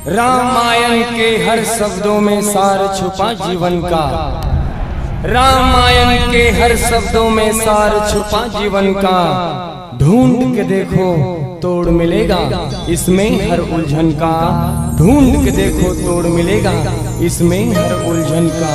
रामायण के हर शब्दों में सार छुपा जीवन का। रामायण के हर शब्दों में सार छुपा जीवन का। ढूंढ के देखो तोड़ मिलेगा इसमें हर उलझन का। ढूंढ के देखो तोड़ मिलेगा इसमें हर उलझन का।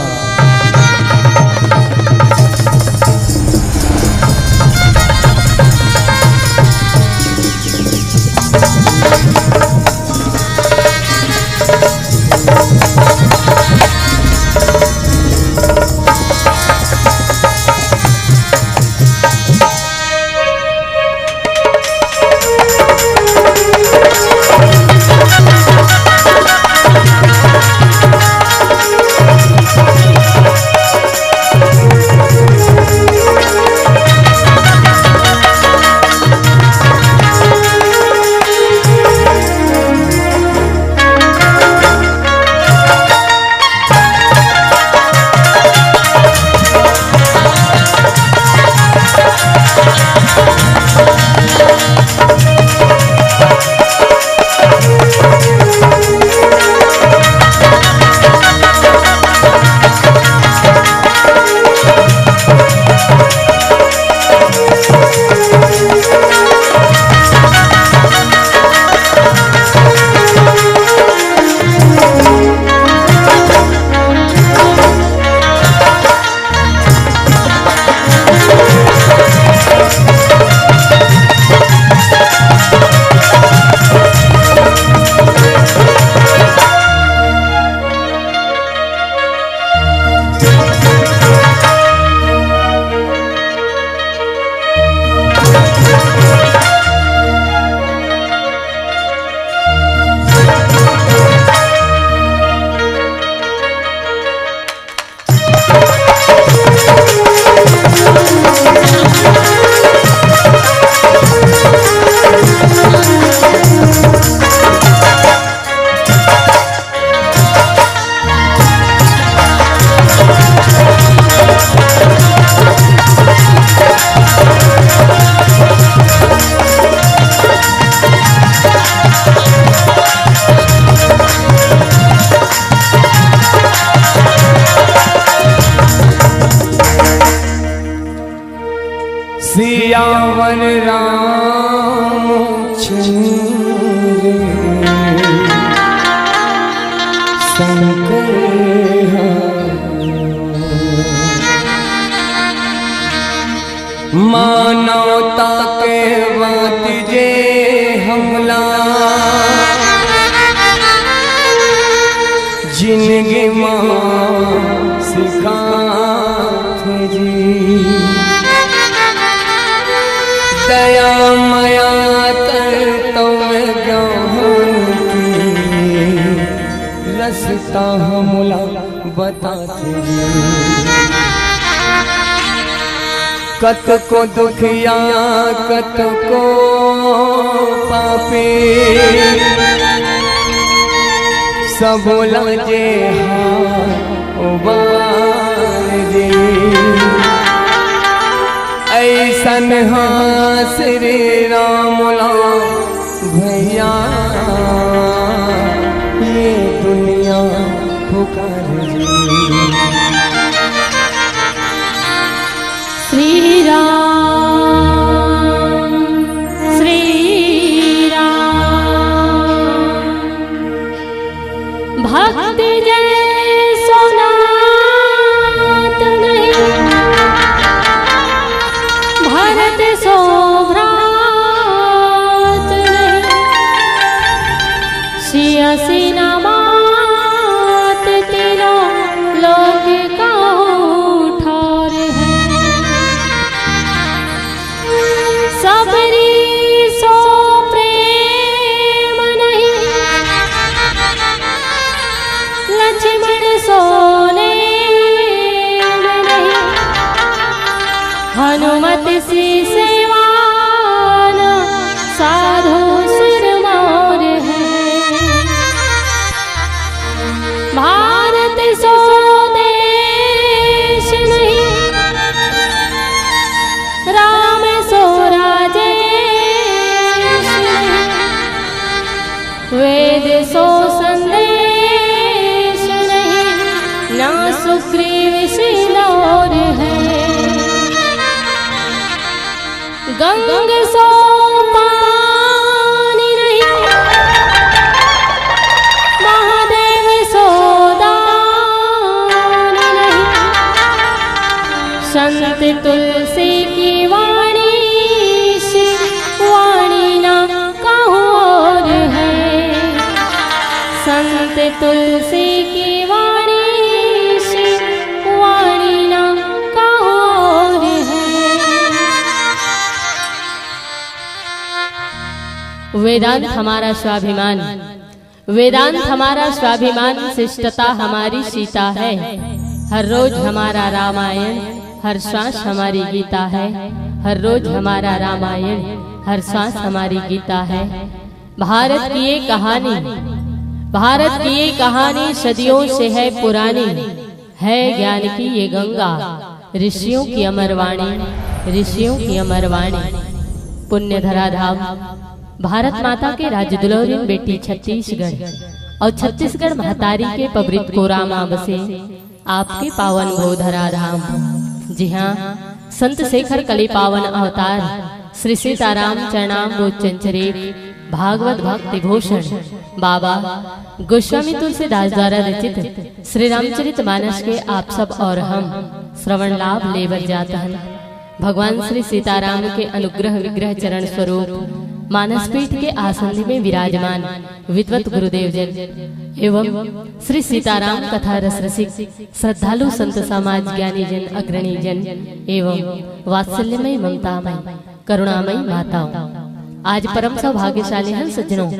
सियावर रामचंद्र शंकर मानवता के बात जे हमला जिंदगी माँ सिखात जी। दया माया करतो ज्ञान की रसता हमला बताते जी। कत को दुखिया कत को पापी सब लजे उबार जी। ऐसन हाँ श्री राम भैया ये दुनिया पुकार जी। श्री राम श्री राम भक्ति जय सोनात नहीं भरत सोभ्रात नहीं सियासी नमात तिलो लोक का ठार है। सबरी सो प्रेम नहीं लक्ष्मण सोने नहीं हनुमत सी सेवान साधु सिरमौर है। भारत सो देश नहीं राम सो राजेश वेद सो संत सुग्रीव सिंदूर है। गंग सो पानी नहीं, महादेव सो दान नहीं। संत तुलसी की वाणी से वाणी ना कहूँ और है। संत तुलसी की वाणी से वाणी ना कहूँ और है। वेदांत हमारा स्वाभिमान, वेदांत हमारा स्वाभिमान, शिष्टता हमारी सीता है। हर रोज हमारा रामायण, हर श्वास हमारी गीता है। हर रोज हमारा रामायण, हर श्वास हमारी गीता है। भारत की ये कहानी, भारत की ये कहानी सदियों से है पुरानी। है ज्ञान की ये गंगा, ऋषियों की अमरवाणी, ऋषियों की अमरवाणी। पुण्य धरा धाम, भारत माता के राजदुलारी बेटी छत्तीसगढ़, और छत्तीसगढ़ महतारी के पवित्र कोरामा बसे आपके पावन गोधरा धाम। जी हाँ, संत शेखर कली पावन अवतार श्री सीताराम चरणामृत चंचरित भागवत भक्ति भूषण बाबा गोस्वामी तुलसीदास द्वारा रचित श्री रामचरित मानस के आप सब और हम श्रवण लाभ लेवर जाता है। भगवान श्री सीताराम के अनुग्रह विग्रह चरण स्वरूप मानसपीठ के आसन में विराजमान विद्वत गुरुदेव जन एवं श्री सीताराम कथा रस रसिक श्रद्धालु संत समाज ज्ञानी जन अग्रणी जन एवं वात्सल्यमय ममतामय करुणामयी माताओं, आज परम सौभाग्यशाली हैं सज्जनों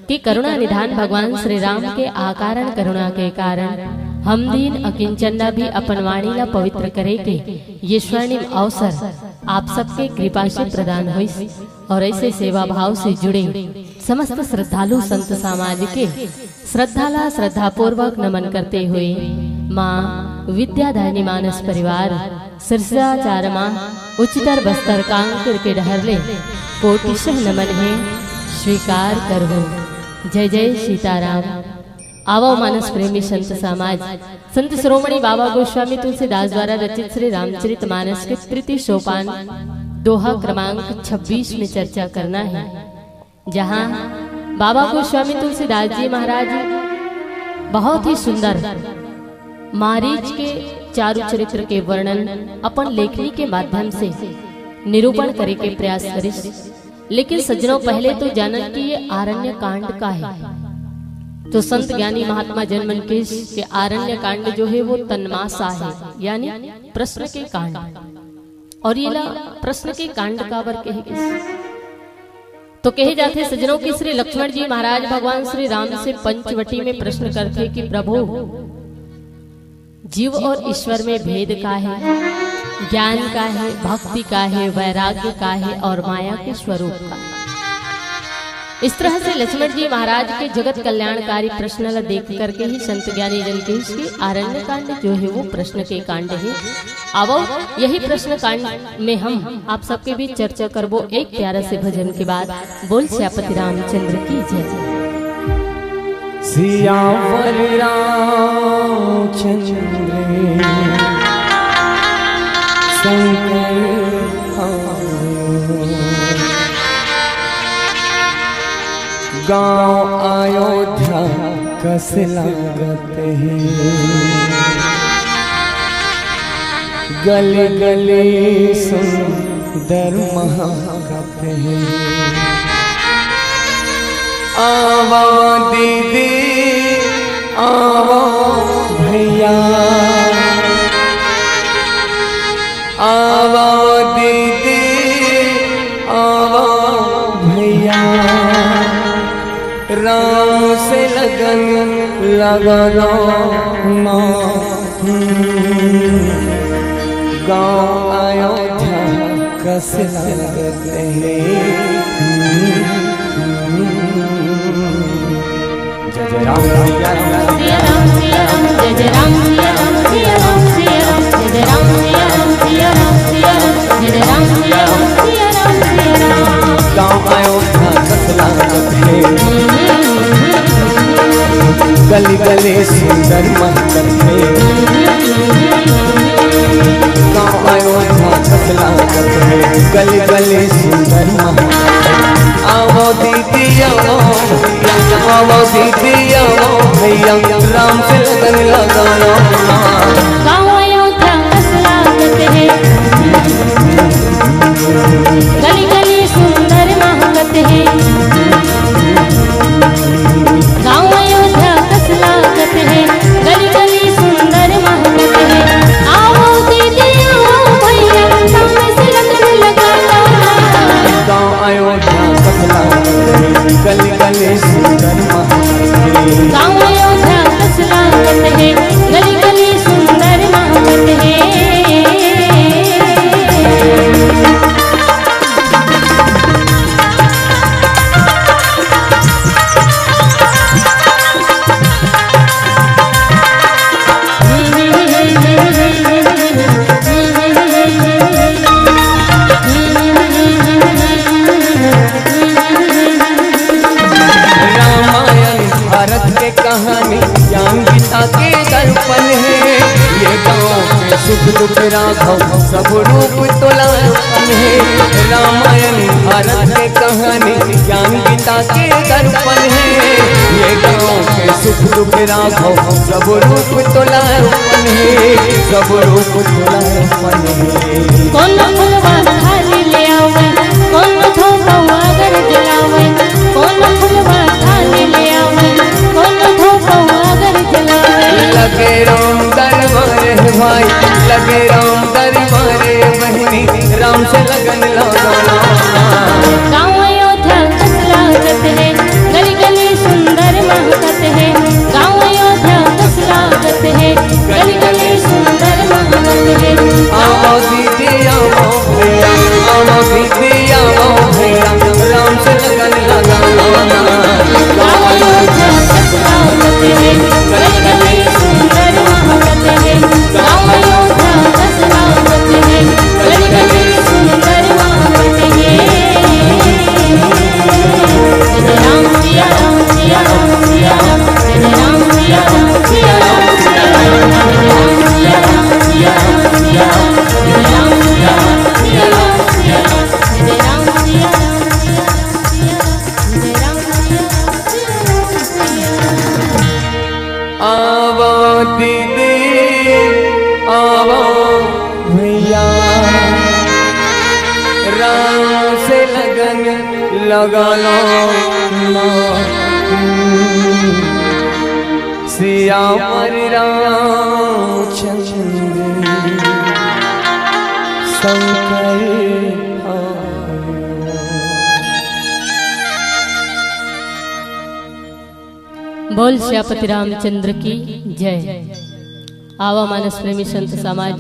कि करुणा निधान भगवान श्री राम के आकारण करुणा के कारण हम दीन अकिंचना भी अपन वाणी ला पवित्र करे के ये स्वर्णिम अवसर आप सबके कृपा से प्रदान हुई और ऐसे सेवा भाव से जुड़े समस्त श्रद्धालु संत समाज के श्रद्धाला श्रद्धा पूर्वक नमन करते हुए माँ विद्यादायनी मानस परिवार सिरसाचार माँ उच्चतर बस्तर कांकर के डहरले कोटिशह नमन है स्वीकार करो। जय जय सीताराम। आवो मानस प्रेमी संत समाज, संत श्रोमणी बाबा गोस्वामी तुलसीदास द्वारा रचित श्री रामचरित मानस के तृतीय सोपान दोहा क्रमांक 26 में चर्चा करना है, जहाँ बाबा गोस्वामी तुलसीदास जी महाराज बहुत ही सुंदर मारीच के चारु चरित्र के वर्णन अपन लेखनी के माध्यम से निरूपण करे के प्रयास करिस। लेकिन सज्जनों, पहले तो जानन कि ये आरण्य कांड का है। तो संत ज्ञानी महात्मा जनमनकेश के आरण्य कांड जो है वो तन्मासा है, यानी प्रश्न के कांड। और ये ला प्रश्न के कांड का वर कहे तो कहे जाते सज्जनों कि श्री लक्ष्मण जी महाराज भगवान श्री राम से पंचवटी में प्रश्न करते कि प्रभु जीव और ईश्वर में भेद का है, ज्ञान का है, भक्ति का है, वैराग्य का है और माया के स्वरूप का। इस तरह से लक्ष्मण जी महाराज के जगत कल्याणकारी प्रश्न देख करके ही संत ज्ञानी जनकेश के आरण्य कांड जो है वो प्रश्न के कांड है। अब यही प्रश्न कांड में हम आप सबके बीच चर्चा करबो एक प्यारा से भजन के बाद। बोल श्यापति रामचंद्र की जय। सियावर रामचंद्र शंकर गाँव अयोध्या कस लागत है, गले गले सुंदर महागत है। आवा दीदी आवा भैया, आवा दीदी आवा भैया, राम से लगन लगा लो माँ। गाँव अयोध्या कस लागत है। जय जय राम सिया राम सिया राम सिया राम, जय जय राम सिया राम सिया राम सिया राम, जय जय राम सिया राम सिया राम सिया राम, जय जय राम सिया राम सिया राम सिया राम। गाँव अयोध्या कस लागत है, गली गली सुंदर महकत है। भैया राम से लगन लगाओ ना। गाँव अयोध्या का स्वागत है, गली गली सुंदर महकत है। गाँव अयोध्या का स्वागत है, गली गली सुंदर महकत है। आओ दीदी आओ भैया राम से लगन लगाओ ना। गाँव अयोध्या का स्वागत है, गली गली सुंदर महकत है। गाँव अयोध्या का स्वागत है, गली गली सुंदर महकत है। कहानी ज्ञान गीता के दर्पण है, ये गाँव में सुख दुख राघव सब रूप तोलापन है। रामायण भारत के कहानी ज्ञान गीता के दर्पण है, ये गाँव के सुख दुख राघव सब रूप तोलापन है, सब रूप तोलापन है। कौन फुलवा थाली ले आवे, कौन धोबा अगर जलावे, कौन फुलवा थाली ले आवे, कौन धोबा अगर जलावे। लगे राम दरबार भाई, लगे राम दरबार बहनी, राम से लगन लगाना। गाँव अयोध्या का स्वागत है, गली गली सुंदर महकत है। गाँव अयोध्या का स्वागत है, गली गली सुंदर महकत है। आओ दीदी आओ भैया, आओ दीदी आओ भैया, राम से लगन लगाना। गाँव अयोध्या का स्वागत है, गली गली सुंदर महकत है। गाँव अयोध्या का स्वागत है, गली गली सुंदर महकत है। जय राम सिया राम सिया राम सिया राम, जय राम सिया राम सिया राम सिया राम, जय राम सिया राम सिया राम सिया राम, जय राम सिया राम सिया राम सिया राम, जय राम सिया राम सिया राम, जय राम सिया राम सिया राम। आओ दीदी आओ भैया, राम से लगन लगाना। सियावर रामचंद्र शंकर बोल श्यापति रामचंद्र की जय। आवा मानस प्रेमी संत समाज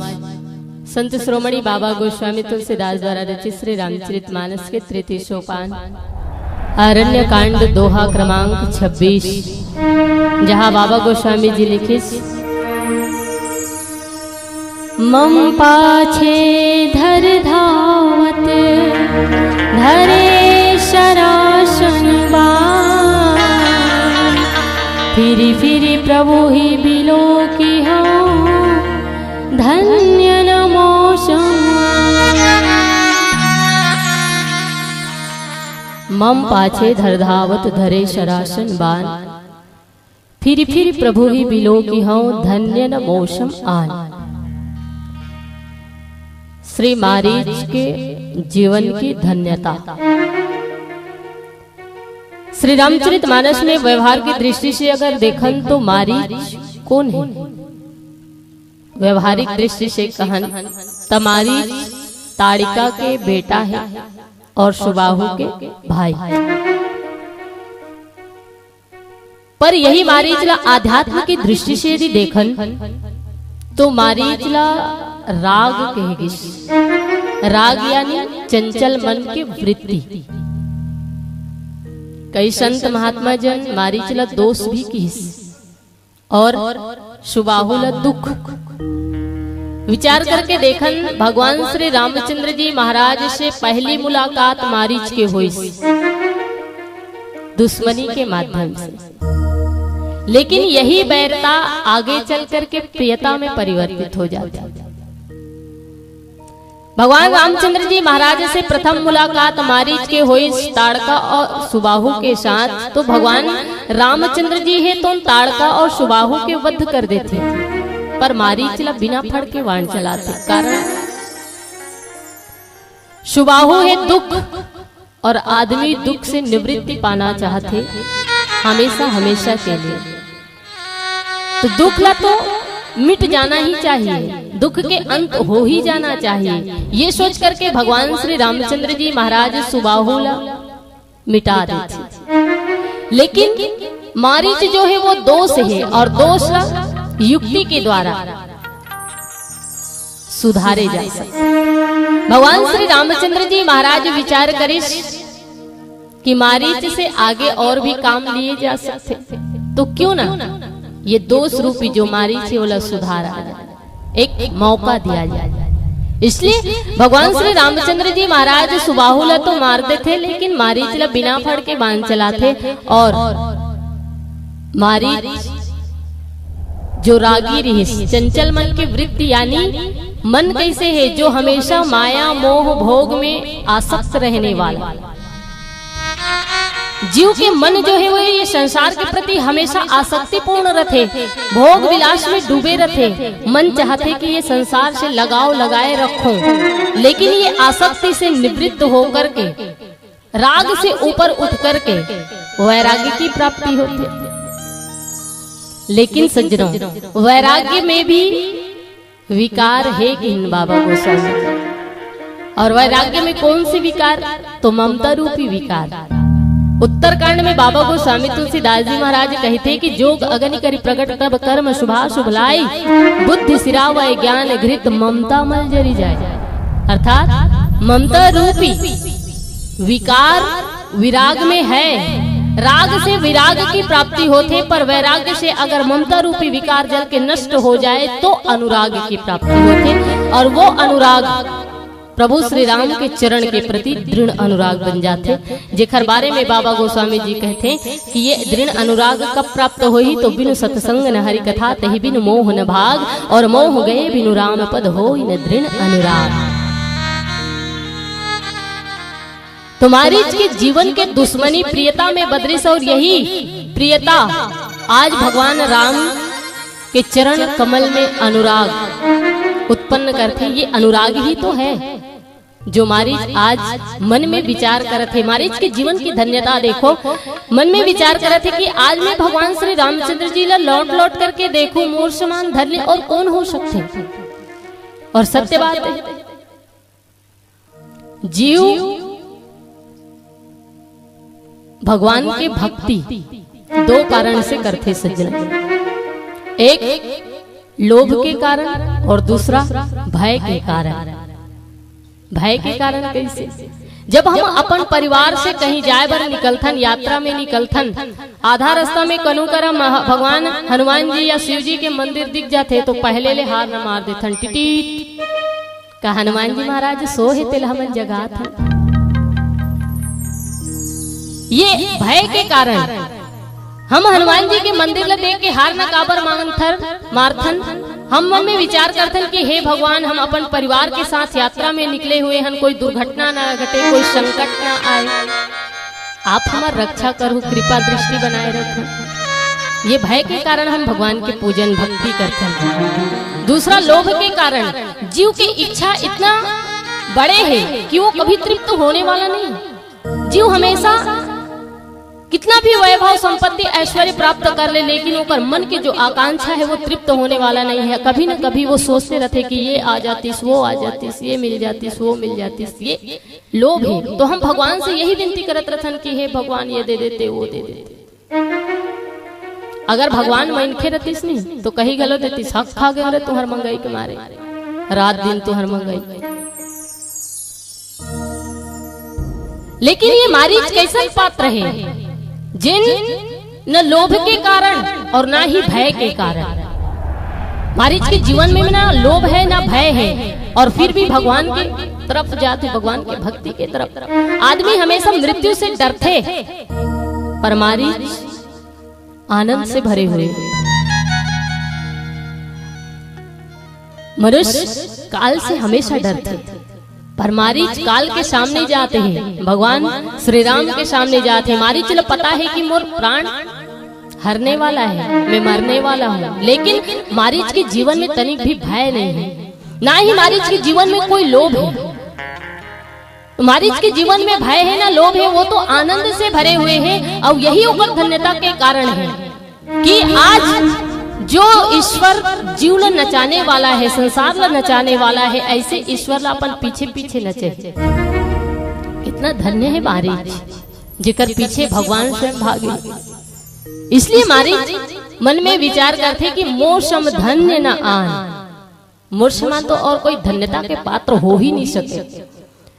संत श्रोमणी बाबा गोस्वामी तुलसीदास द्वारा रचित श्री रामचरित मानस के तृतीय सोपान आरण्य कांड दोहा क्रमांक 26, जहाँ बाबा गोस्वामी जी लिखे मम पाछे धर धावत धरे शरासन बाण, फिरी फिरी प्रभु ही बिलो की हो धन्य नमो मम पाछे धर धावत धरे शरासन बाण, फिर फिर प्रभु ही बिलो की हूँ धन्य न मोशम आन। श्री मारीच के जीवन की धन्यता। श्री रामचरित मानस में व्यवहार की दृष्टि से अगर देखन तो मारीच कौन है? व्यवहारिक दृष्टि से कहन तमारीच ताड़िका के बेटा है और सुबाहु के भाई। पर यही मारीचला आध्यात्म की दृष्टि से यदि देखन तो मारीचला राग कहेगी। राग यानी चंचल मन की वृत्ति। कई संत महात्मा जन मारीचला दोष भी किस और सुबाहुला दुख। विचार करके देखन भगवान श्री रामचंद्र जी महाराज से पहली मुलाकात मारीच के हुई दुश्मनी के माध्यम से, लेकिन यही बैरता आगे चल करके प्रियता में परिवर्तित हो जाती। भगवान रामचंद्र जी महाराज से प्रथम मुलाकात मारीच के हुई ताड़का और सुबाहु के साथ। तो भगवान रामचंद्र जी है तो ताड़का और सुबाहु के वध कर देते, पर मारीच बिना फड़ के वाण चलाते। कारण सुबाहु है दुख, और आदमी दुख से निवृत्ति पाना चाहते हमेशा हमेशा के लिए। तो दुख ला तो मिट जाना ही चाहिए, दुख के अंत हो ही जाना चाहिए। ये सोच करके भगवान श्री रामचंद्र जी महाराज सुबाहुला मिटा देते। लेकिन मारीच जो है वो दोष है, और दोष युक्ति के द्वारा सुधारे जा सकते। भगवान श्री रामचंद्र जी महाराज विचार करे कि मारीच से आगे और भी काम लिए जा सकते, तो क्यों ना ये दोष रूपी जो मारीच है वो सुधारा जाए, एक मौका दिया जाए। इसलिए भगवान श्री रामचंद्र जी महाराज सुबाहुला तो मारते थे, लेकिन मारीच बिना फड़ के बाण चलाते। और मारीच जो रागी रही, चंचल मन की वृत्ति, यानी मन कैसे है जो हमेशा माया मोह भोग में आसक्त रहने वाला। जीव के मन जो है वो ये संसार के प्रति हमेशा आसक्ति पूर्ण रखे, भोग विलास में डूबे रखे। मन चाहते कि ये संसार से लगाव लगाए रखो, लेकिन ये आसक्ति से निवृत्त होकर के राग से ऊपर उठ करके वैराग्य की प्राप्ति होती है। लेकिन सज्जनों, वैराग्य में भी विकार है कि बाबा गोस्वामी, और वैराग्य में कौन सी विकार? तो ममता रूपी विकार। उत्तरकांड में बाबा गोस्वामी तुलसीदास जी महाराज कहते कि जोग अग्नि करि प्रकट तब कर्म शुभा शुभ लाई, बुद्धि सिरावय ज्ञान घृत ममता मल जरी जाए। अर्थात ममता रूपी विकार विराग में है। राग से विराग की प्राप्ति होते, पर वैराग्य से अगर ममता रूपी विकार जल के नष्ट हो जाए तो अनुराग की प्राप्ति होती, और वो अनुराग प्रभु श्री राम के चरण के प्रति दृढ़ अनुराग बन जाते। जेखर बारे में बाबा गोस्वामी जी कहते कि ये दृढ़ अनुराग कब प्राप्त होई? तो बिनु सत्संग न हरि कथा तहि बिनु मोह न भाग, और मोह गए बिनु राम पद होई न दृढ़ अनुराग। तो मारीच के जीवन के दुश्मनी प्रियता में बदरिस, और यही प्रियता आज भगवान राम के चरण कमल में अनुराग उत्पन्न करते। ये अनुराग ही तो है जो मारीच आज मन में विचार करते। मारीच के जीवन की धन्यता देखो, मन में विचार करते कि आज मैं भगवान श्री रामचंद्र जी ला लौट लौट करके देखूं, मोर समान धन्य और कौन हो सकते। और सत्य बात है, जीव भगवान के भक्ति दो कारण से करते सज्जन, एक लोभ के कारण और दूसरा भय के कारण। भय के कारण कैसे? जब हम अपन परिवार से कहीं जाए बर निकलथन, यात्रा में निकलथन, आधा रास्ता में कनु करा भगवान हनुमान जी या शिव जी के मंदिर दिख जाते तो पहले ले हार न मार देथन, टिटीट का हनुमान जी महाराज सो है तिल हमन जगा था। ये भय के कारण हम हनुमान जी के मंदिर ला देख के हार न काबर मारथन। हम मन में विचार करथन कि हे भगवान, हम अपन परिवार के साथ यात्रा में निकले हुए हन, कोई दुर्घटना न घटे, कोई संकट न आए, आप हमार रक्षा करो, कृपा दृष्टि बनाए रखो। ये भय के कारण हम भगवान के पूजन भक्ति करते हैं। दूसरा लोभ के कारण, जीव की इच्छा इतना बड़े है कि वो कभी तृप्त होने वाला नहीं। जीव हमेशा कितना भी वैभव संपत्ति ऐश्वर्य प्राप्त कर ले, लेकिन ऊपर मन की जो आकांक्षा है वो तृप्त होने वाला नहीं है। कभी न कभी वो सोचते रहते कि ये आ जाती, वो आ जाती, ये मिल जाती, वो मिल जाती। ये लोभ है। तो हम भगवान से यही विनती करत रहथन कि हे भगवान, ये दे देते, वो दे देते। अगर भगवान मनखे रहतीस नहीं तो कहीं गलत देतीस, हक खा गए तुहर मंगाई के मारे, रात दिन तुहर मंगाई। लेकिन ये मारीच कैसा पात्र है जिन न लोभ के कारण और ना ही भय के कारण। मारीच के जीवन में ना लोभ है ना भय है, और फिर भी भगवान की तरफ जाते, भगवान की भक्ति के तरफ। आदमी हमेशा मृत्यु से डरते, पर मारीच आनंद से भरे हुए। मनुष्य काल से हमेशा डरते, पर मारीच काल के सामने जाते हैं, भगवान श्री राम के सामने जाते हैं। मारीच ने पता है कि मोर प्राण हरने वाला है, मैं मरने वाला हूँ, लेकिन मारीच के जीवन में तनिक भी भय नहीं है, ना ही मारीच के जीवन में कोई लोभ है। मारीच के जीवन में भय है ना लोभ है, वो तो आनंद से भरे हुए हैं। और यही ऊपर धन्यता के कारण है कि आज जो ईश्वर जीव ल नचाने वाला है, संसार ल नचाने वाला है, ऐसे ईश्वर ला अपन पीछे पीछे नचे। कितना धन्य है मारीच, जेकर पीछे भगवान स्वयं भागे। इसलिए मारीच मन में विचार करते कि मोसम धन्य न आन। मोसमा तो और कोई धन्यता के पात्र हो ही नहीं सके।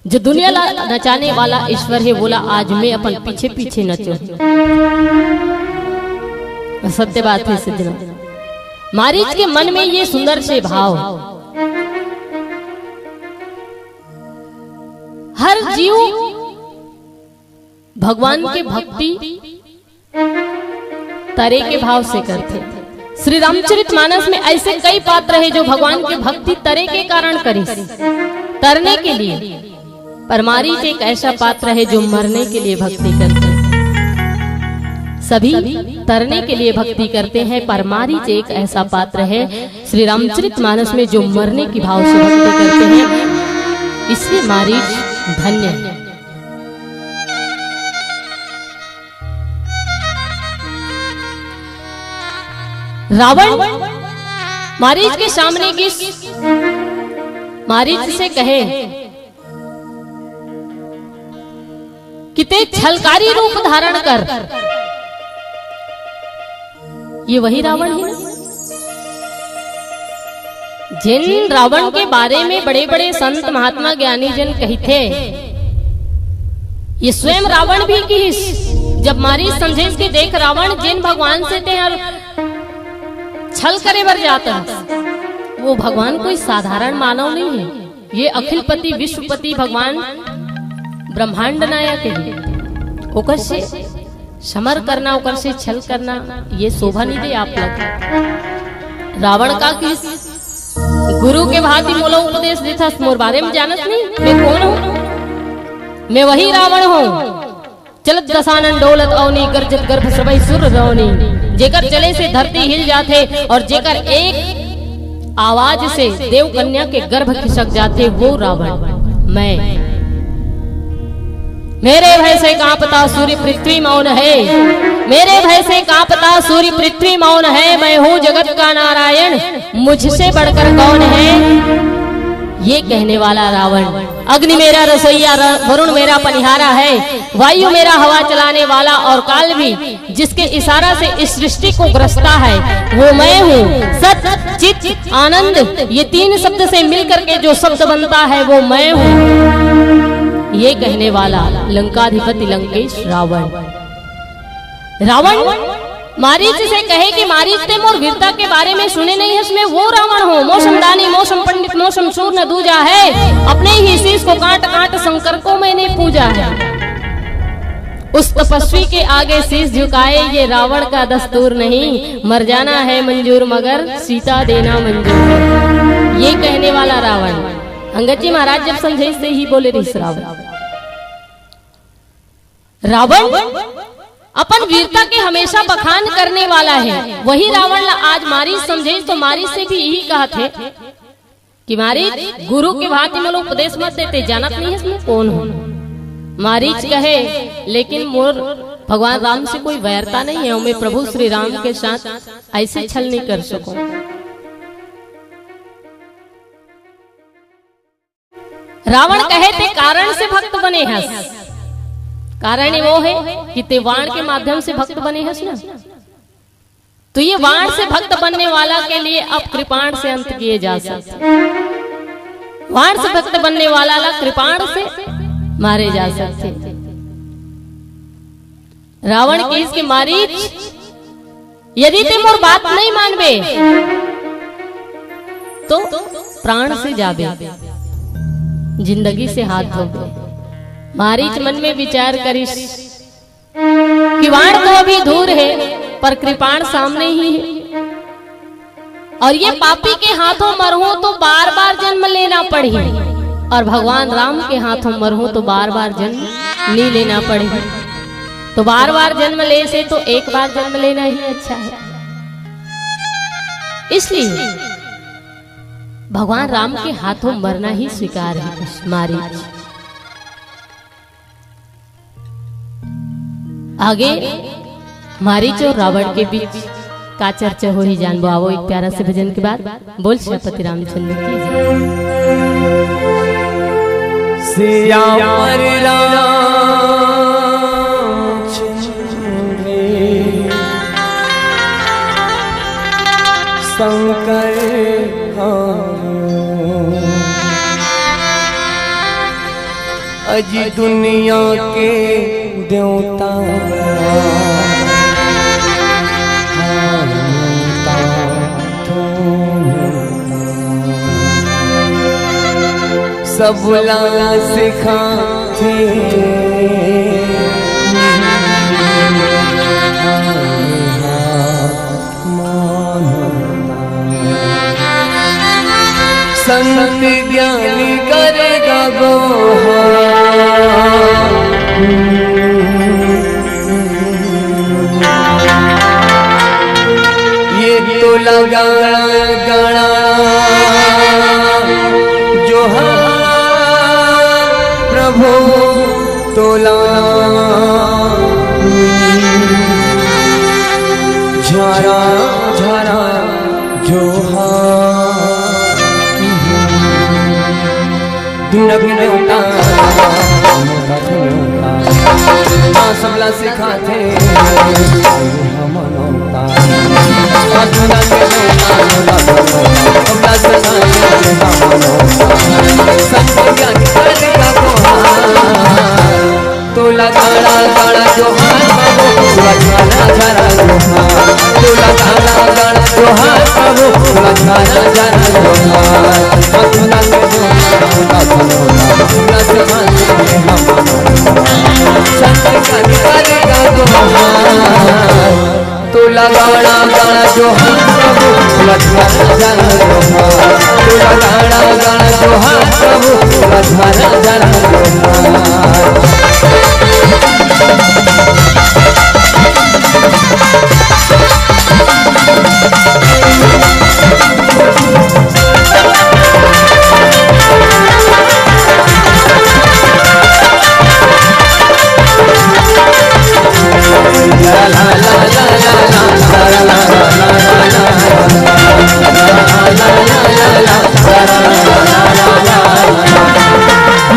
जो दुनिया ला नचाने वाला ईश्वर है, बोला आज मैं अपन पीछे पीछे नचूं। सत्य बात है सज्जनों, मारीच के मन में ये सुंदर से भाव। हर जीव भगवान की भक्ति तरे के भाव से करते। श्री रामचरितमानस में ऐसे कई पात्र हैं जो भगवान की भक्ति तरे के कारण करी, तरने के लिए। पर मारीच एक ऐसा पात्र है जो मरने के लिए भक्ति करते हैं। सभी तरने के लिए भक्ति करते हैं, पर मारीच एक ऐसा पात्र है श्री रामचरितमानस में जो मरने की भाव से भक्ति करते हैं। इसलिए मारीच धन्य है। रावण मारीच के सामने की मारीच से कहे कि ते छलकारी रूप धारण कर। ये वही रावण है ना जिन रावण के बारे में बड़े बड़े संत महात्मा ज्ञानी जन कही थे। ये स्वयं रावण भी की जब मारीच समझे कि देख रावण जिन भगवान से थे और छल करे बर जाता, वो भगवान कोई साधारण मानव नहीं है। ये अखिलपति विश्वपति भगवान ब्रह्मांड नायक है। ओकर से समर करना, ओकर से छल करना, ये शोभा नहीं दे आप लोग। रावण का किस गुरु के भांति मोला उपदेश देता, मोर बारे में जानत नहीं मैं कौन हूँ? मैं वही रावण हूँ। चलत दसानन डोलत अवनी गर्जत गर्भ सबई सुर रवनी। जेकर चले से धरती हिल जाते और जेकर एक आवाज से देव कन्या के गर्भ खिसक जाते, वो रावण मैं। मेरे भय से कांपता सूर्य पृथ्वी मौन है, मेरे भय से कांपता सूर्य पृथ्वी मौन है। मैं हूँ जगत का नारायण, मुझसे बढ़कर कौन है? ये कहने वाला रावण। अग्नि मेरा रसोईया, वरुण मेरा पनिहारा है, वायु मेरा हवा चलाने वाला, और काल भी जिसके इशारा से इस सृष्टि को ग्रसता है, वो मैं हूँ। सत चित आनंद, ये तीन शब्द से मिलकर के जो शब्द बनता है वो मैं हूँ। ये कहने वाला लंकाधिपति लंकेश रावण। रावण मारीच से कहे कि मारीच ते मोर वीरता के बारे में सुने नहीं है, इसमें वो रावण हो। मौसम दानी, मौसम पंडित, मौसम सूर न दूजा है। अपने ही शीश को काट काट शंकर को मैंने पूजा है। उस तपस्वी के आगे शीश झुकाए ये रावण का दस्तूर नहीं। मर जाना है मंजूर मगर सीता देना मंजूर। ये कहने वाला रावण। अंगद जी महाराज जब समझे से ही बोले ऋष रावण अपन वीरता के हमेशा बखान करने वाला है। वही रावण आज मारीच समझे तो मारीच से भी यही कहा थे कि मारीच गुरु के भांति में लोग उपदेश मत देते, जानत नहीं है इसमें कौन हो। मारीच कहे लेकिन मोर भगवान राम से कोई वैरता नहीं है, मैं प्रभु श्री राम के साथ ऐसे छल नहीं कर सकूं। रावण कहे थे कारण से भक्त बने हैं। कारण वो है कि ते वाण के माध्यम से भक्त बने हैं ना, तो ये वाण से भक्त बनने वाला के लिए अब कृपाण से अंत किए जा सकते। वाण से भक्त बनने वाला कृपाण से मारे जा सकते। रावण की इसके मारीच यदि ते मोर बात नहीं मानबे तो प्राण से जाबे, जिंदगी से हाथ धोबे। मारीच मन में विचार करिस कि वाण तो अभी दूर है पर कृपाण सामने ही है, और ये पापी के हाथों मरहूं तो बार बार जन्म लेना पड़ी और भगवान राम के हाथों मरूं तो बार बार जन्म नहीं लेना पड़ेगा। तो बार बार जन्म ले से तो एक बार जन्म लेना ही अच्छा है। इसलिए भगवान राम के हाथों मरना ही स्वीकार है। मारीच आगे मारीच और रावण के बीच का चर्चा हो ही जानबो। आवो एक प्यारा से भजन के बाद बोल श्रीपति रामचंद्र की सिया पर शंकर अजी दुनिया के देवता सबला सिखाते संत ज्ञानी करेगा गोहार ये तो लगा गड़ा जो प्रभु तोला झरा झरा जो सबला सिखाते तोला गाड़ा गाड़ा जो हाथ झरा झरा तोला गाड़ा गाड़ा जो हाथ झरा झरा तोला गाड़ा गाड़ा जो तोला गाड़ा गाड़ा जो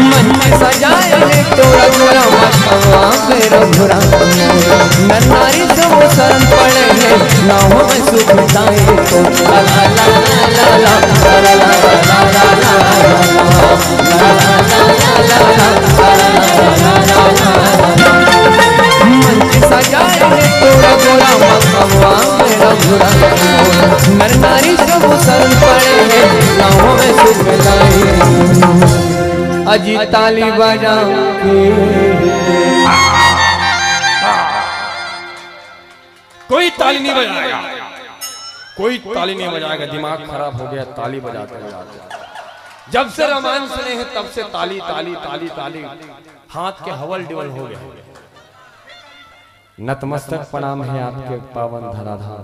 मन में सजाए तोरा गोरा मेरा नारी सब शरण पड़े हैं ना हो मैं सुख दाए तो ला ला ला ला ला ला मन में सजाए तोरा गोरा मखवा मेरा घोड़ा नर नारी सब शरण पड़े हैं ना हो मैं सुख दाए अजी ताली बजा कोई ताली नहीं बजाएगा, कोई ताली नहीं बजाएगा। दिमाग खराब हो गया ताली बजाते बजाते। जब से रामायण सुने हैं तब से ताली ताली ताली ताली हाथ के हवल डिवल हो गए। नतमस्तक प्रणाम है आपके पावन धराधाम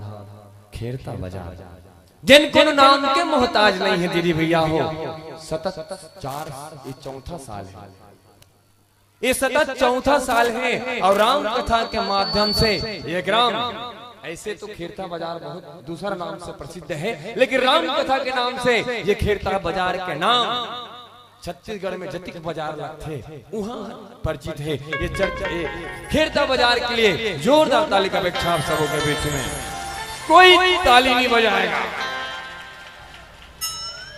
खेरता बजा जिनको नाम के मोहताज नहीं है दीदी भैया हो। सतत 4 साल है ये सतत 4था साल है और राम कथा के माध्यम से ये ग्राम ऐसे तो खेरता बाजार बहुत दूसरा नाम से प्रसिद्ध है, लेकिन राम कथा के नाम से ये खेरता बाजार के नाम छत्तीसगढ़ में जतिक बाजार थे वहां परिचित है। ये चर्चा खेरता बाजार के लिए जोरदार ताली का अपेक्षा आप सबों के बीच में। कोई ताली नहीं बजाएगा।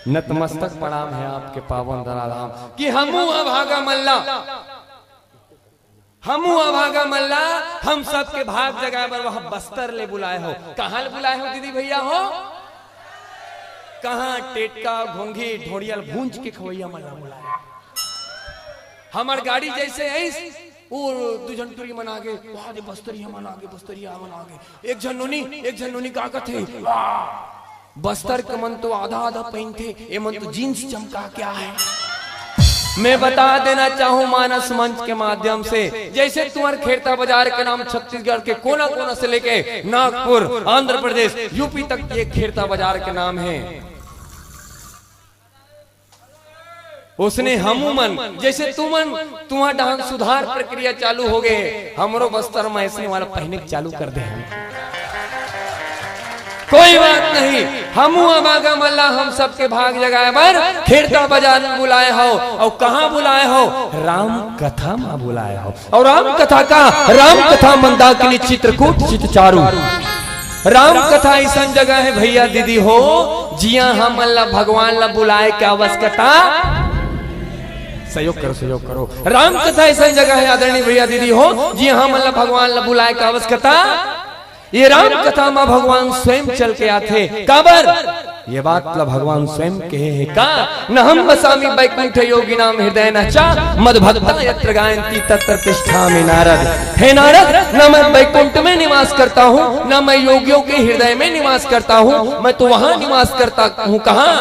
नतमस्तक प्रणाम है आपके पावन धराधाम कि हमू अभागा मल्ला, हमू अभागा मल्ला, हम सब के भाग जगह पर वह बस्तर ले बुलाए हो। कहाँ ले बुलाए हो दीदी भैया हो? कहाँ टेटका घोंघी ढोड़ियल भूंज के खवैया मल्ला बुलाए। हमार गाड़ी जैसे ऐस और दुजन तुरी मना के वहां बस्तरिया मना के बस्तरिया मना के एक झन्नोनी का कथे बस्तर के मन तो आधा आधा पहनते, ये मन तो जीन्स चमका क्या है। मैं बता देना चाहूँ मानस मंच के माध्यम से, जैसे तुम्हारे खेरता बाजार के नाम छत्तीसगढ़ के कोना कोना से लेके नागपुर, आंध्र प्रदेश, यूपी तक ये खेरता बाजार के नाम है। उसने हमूमन जैसे तुमन तुम्हारा डांस सुधार प्रक्रिया चालू हो गए, हमरो बस्तर में ऐसे वाला पहने चालू कर दे। कोई बात नहीं, हम बागा मल्ला हम सबके भाग जगाए बर खेरता बाजार में बुलाए हो। और कहाँ बुलाए हो? राम कथा में बुलाए हो। और राम कथा का राम कथा मंदाकिनी चित्रकूट चितचारू राम कथा ऐसा जगह है भैया दीदी हो, जिया हम अल्लाह भगवान ला बुलाए के आवश्यकता। सहयोग करो, सहयोग करो। राम कथा ऐसा जगह है आदरणीय भैया दीदी हो, जिया हम अल्लाह भगवान ला बुलाए के आवश्यकता। ये राम कथा में भगवान स्वयं चल के आते काबर, ये बात ला भगवान स्वयं कहे है का न हम बसामी वैकुंठ योगी नाम हृदय नचा मद भक्ता यत्र गायन्ति तत्र तिष्ठामि नारद। हे नारद, न मैं वैकुंठ में निवास करता हूँ, न मैं योगियों के हृदय में निवास करता हूँ, मैं तो वहां निवास करता हूँ। कहाँ?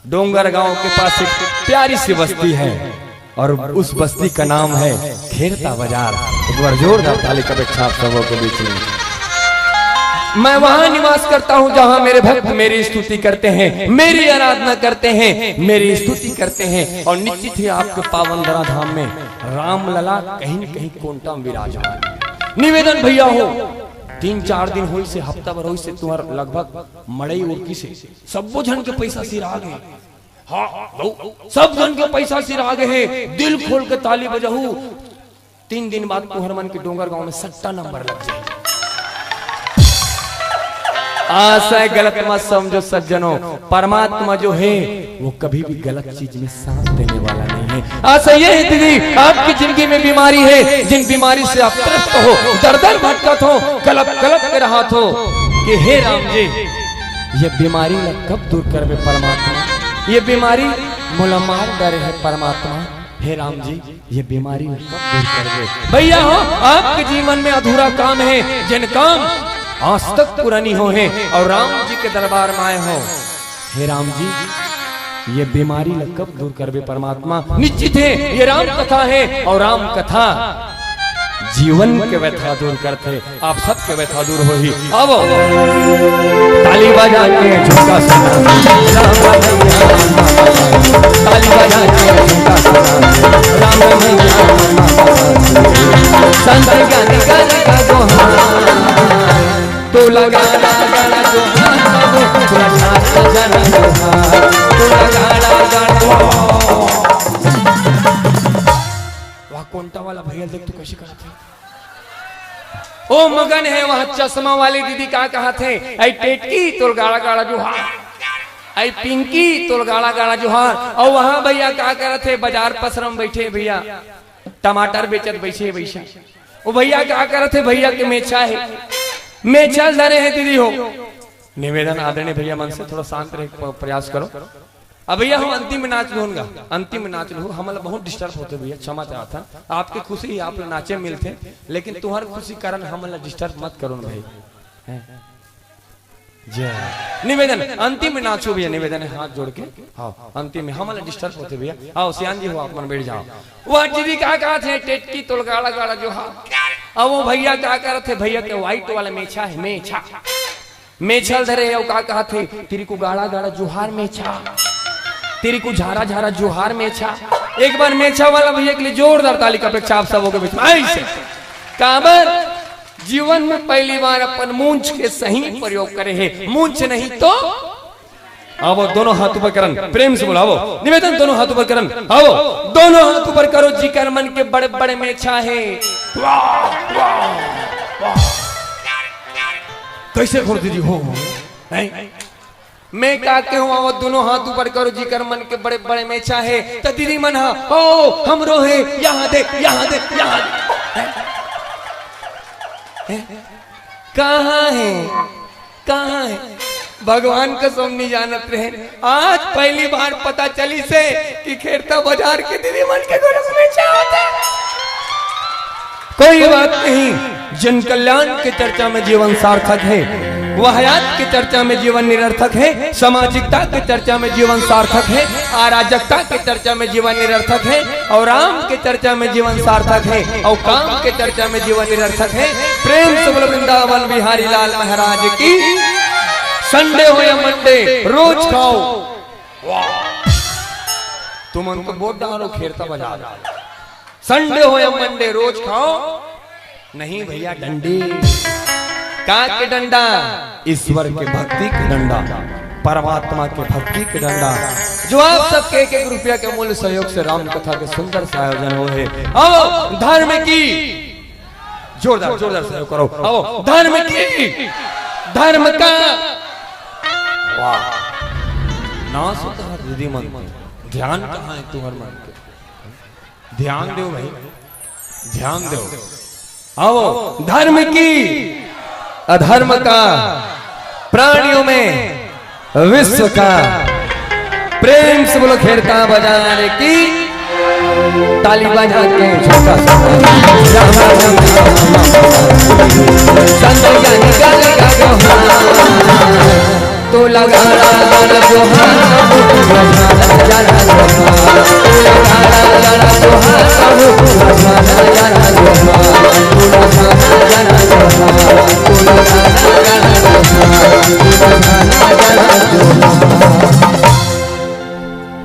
डोंगर गांव के पास एक प्यारी सी बस्ती है और उस बस्ती का नाम है खेरता बाजार। एक बार जोरदार ताली का अपेक्षा सबों के बीच में। मैं वहां निवास करता हूं जहां मेरे भक्त मेरी स्तुति करते हैं, मेरी आराधना करते हैं, मेरी स्तुति करते हैं। और निश्चित ही आपके पावन धरा धाम में राम लला कहीं न कहीं कोंटा में विराजमान। निवेदन भैया हो, 3-4 दिन हुई से, हफ्ता भर हुई से तुम्हार लगभग मड़ई उर्की से सबो जन के पैसा सिरा गए। हाँ, सब जन के पैसा सिरा गए। दिल खोल के ताली बजाऊ। 3 दिन बाद कुहर मन के डोंगर गांव में 60 नंबर लग जाए। आशा गलत मत समझो सज्जनों, परमात्मा जो है वो कभी भी गलत चीज में साथ देने वाला नहीं है। आशा ये है दीदी, आपकी जिंदगी में बीमारी है, जिन बीमारी से आप त्रस्त हो, दर दर भटकत हो, कलप कलप के रहा हो कि हे राम जी ये बीमारी कब दूर करवे परमात्मा, ये बीमारी मोला मार डरे है परमात्मा। हे राम जी ये बीमारी कब दूर करवे। भैया हो, आपके जीवन में अधूरा काम है, जिन काम आज तक पुरानी हो है और राम जी के दरबार में आए हो। हे राम जी ये बीमारी कब दूर करवे परमात्मा। निश्चित है ये राम कथा है और राम कथा जीवन के व्यथा दूर करते, आप सबके व्यथा दूर हो ही। अब ताली बजा के झुमका सुना, ताली बजा के झुमका सुना, राम संत गाने गाने का दोहा तो लगाना गाना जोहार, तो लगाना गाना जोहार, तो लगाना गाना। वह कोंटा वाला भैया देख तू कैसे करते हैं। ओ मगन है वह चश्मा वाली दीदी का कहा थे, ऐ टेटकी तोल गाड़ा गाड़ा जोहार, ऐ पिंकी तोल गाड़ा गाड़ा जोहार। और वहां भैया क्या कर थे, बाजार पसरम बैठे भैया, टमाटर बेचत बैठे भैया। वो भैया क्या कर थे, भैया के मेछा है, मेछा धरे हैं दीदी हो। निवेदन आदरणीय भैया मन से थोड़ा शांत रहे प्रयास करो। अब भैया हम अंतिम में नाच लूंगा, अंतिम में नाच लू। हम बहुत डिस्टर्ब होते भैया, क्षमा चाहता। आपके खुशी आप नाचे मिलते, लेकिन तुम्हारी खुशी कारण हम डिस्टर्ब मत करो भाई। जय निवेदन अंतिम में नाचो भैया, निवेदन है हाथ जोड़ के। हाँ अंतिम में हम डिस्टर्ब होते भैया। आओ सियान जी हो, आप मन बैठ जाओ। वह दीदी क्या कहा थे, टेटकी तोल गाड़ा गाड़ा जो हाँ। अब वो भैया क्या कर थे, भैया के व्हाइट वाला मेछा है, मेछा मेछल धरे है। क्या कहा थे, तेरी को गाड़ा गाड़ा जुहार मेछा, तेरी को झारा झारा जुहार मेछा। एक बार मेछा वाला भैया के लिए जोरदार ताली का अपेक्षा आप सबों के बीच में। ऐसे काबर जीवन में पहली बार अपन मूंछ के सही प्रयोग करे है, मूंछ नहीं तो आओ दोनों हाथ ऊपर करन, प्रेम से बोलाओ निवेदन, दोनों हाथ ऊपर करन, आओ दोनों हाथ ऊपर करो। जिकर मन के बड़े बड़े मेछा है। वाह वाह वाह, कैसे खोल दीदी हो मैं क्या कहूँ, आओ दोनों हाथ ऊपर करो। जिकर मन के बड़े बड़े मेछा है तो दीदी मन हा ओ हमरो है, यहाँ दे यहाँ दे यहाँ दे। कहाँ है कहाँ है भगवान कसम नहीं जानत रहे। आज पहली बार पता चली से कि खेरता बाजार के दीदी मन के गोरख में चाहता। कोई बात नहीं, जन कल्याण के चर्चा में जीवन सार्थक है। वहयात की चर्चा में जीवन निरर्थक है, सामाजिकता की चर्चा में जीवन सार्थक है, अराजकता की चर्चा में जीवन निरर्थक है, और राम की चर्चा में जीवन सार्थक है, और काम की चर्चा में जीवन निरर्थक है। प्रेम से बोलो वृंदावन बिहारी लाल महाराज की। संडे हो या मंडे रोज खाओ। तुम उनको वोट डालो, खेरता बजा। संडे हो या मंडे रोज खाओ। नहीं भैया, डंडे का के डंडा, ईश्वर के भक्ति के डंडा, परमात्मा के भक्ति के डंडा, जो आप सबके 1-1 रुपया के मूल्य सहयोग से राम कथा के सुंदर से आयोजन हो है। आओ धर्म की जोरदार जोरदार सहयोग करो। आओ धर्म की, धर्म का वाह ना सुधार दीदी मन, ध्यान कहाँ है तुम्हारे मन के? ध्यान दो भाई, ध्यान दो। आओ धर्म की, अधर्म का, प्राणियों में विश्व का। प्रेम से बोलो खेरता बजाने की। ताली बजा के छोटा सा तो लगा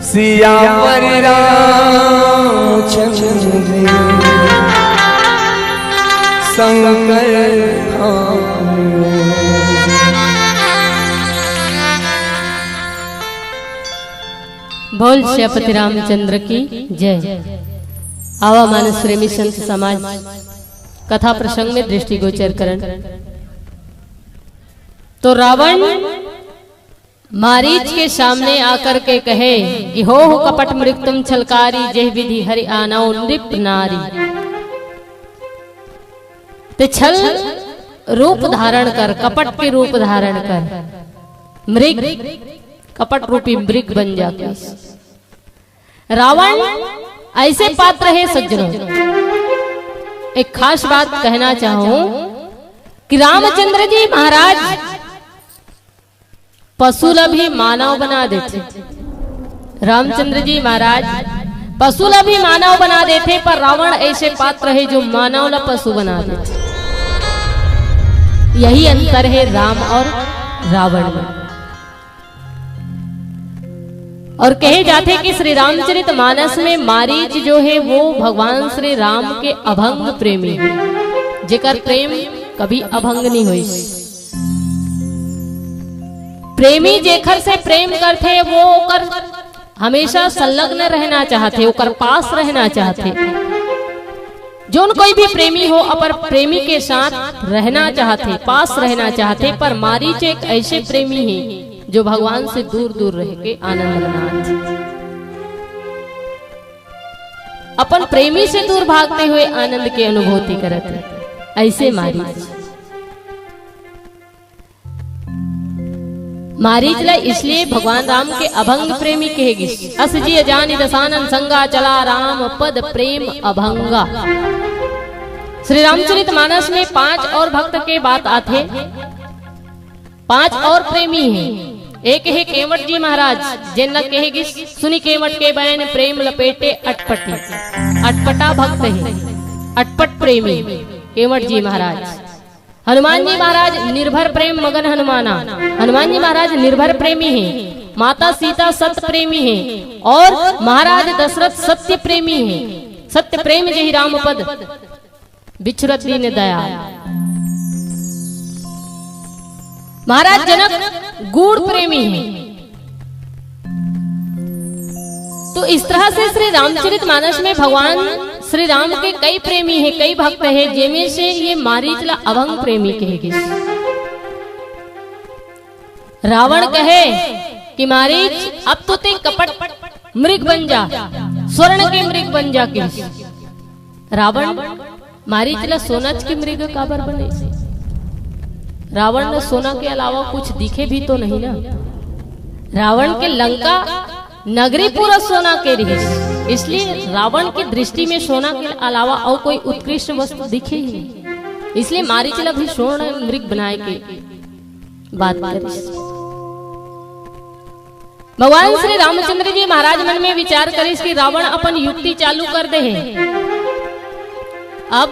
सियावर रामचंद्र शंकर बोल श्रीपति रामचंद्र की जय। आवा मानस प्रेमी संत समाज कथा प्रसंग में दृष्टिगोचर करण। तो रावण मारीच के सामने आकर के कहे कि हो कपट मृग तुम छलकारी, जय विधि हरि आनाओ नृप नारी। ते छल रूप धारण कर, कपट के रूप धारण कर मृग, कपट रूपी मृग बन जाता। रावण ऐसे पात्र है सज्जनों। एक खास बात कहना चाहूं कि रामचंद्र जी महाराज पशुला भी मानव बना देते। रामचंद्र जी महाराज पशुला भी मानव बना देते, पर रावण ऐसे पात्र है जो मानव ला पशु बना देते। यही अंतर है राम और रावण में। और कहे जाते कि श्री रामचरित मानस में मारीच जो है वो भगवान श्री राम के अभंग प्रेमी है, जेकर प्रेम कभी अभंग नहीं हुई। प्रेमी जेखर से प्रेम करते वो ओकर हमेशा संलग्न रहना चाहते, ओकर पास रहना चाहते। जोन कोई भी प्रेमी हो अपर प्रेमी के साथ रहना चाहते, पास रहना चाहते। पर मारीच एक ऐसे प्रेमी है जो भगवान से दूर दूर रह के आनंद मनाते। अपन प्रेमी से दूर भागते हुए आनंद की अनुभूति करते, ऐसे मारीच। मारीच ला इसलिए भगवान राम के अभंग प्रेमी कहेगी। अस जी जानी दसानन संगा, चला राम पद प्रेम अभंगा। श्री रामचरित मानस में 5 और भक्त के बात आते, 5 और प्रेमी हैं। एक है केवट जी महाराज, जिन लग कहेगी सुनी केवट के बयान, प्रेम लपेटे अटपटी। अटपटा भक्त है, अटपट प्रेमी केवट जी महाराज। हनुमान जी महाराज निर्भर प्रेम मगन हनुमाना। हनुमान जी महाराज निर्भर प्रेमी हैं। माता सीता सत्य प्रेमी हैं, और महाराज दशरथ सत्य प्रेमी हैं। सत्य प्रेम जही राम पद बिछुरत दीन दया। महाराज जनक गूढ़ प्रेमी हैं। तो इस तरह से श्री रामचरित मानस में भगवान श्री राम के कई प्रेमी हैं, कई भक्त हैं, जिनमें से ये मारीच ला अभंग प्रेमी कहेगी। रावण कहे कि मारीच अब तो ते कपट मृग बन जा, स्वर्ण के मृग बन जा के। रावण मारीच ला सोनच के मृग काबर बने। रावण ने सोना के अलावा कुछ दिखे भी तो नहीं ना। रावण के लंका नगरी पूरा सोना के रही, इसलिए रावण की दृष्टि में सोना के अलावा और कोई उत्कृष्ट वस्तु दिखे ही नहीं। इसलिए मारीच ला भी स्वर्ण मृग बनाए के बात करिस। भगवान श्री रामचंद्र जी महाराज मन में विचार करिस कि रावण अपन युक्ति चालू कर दे है, अब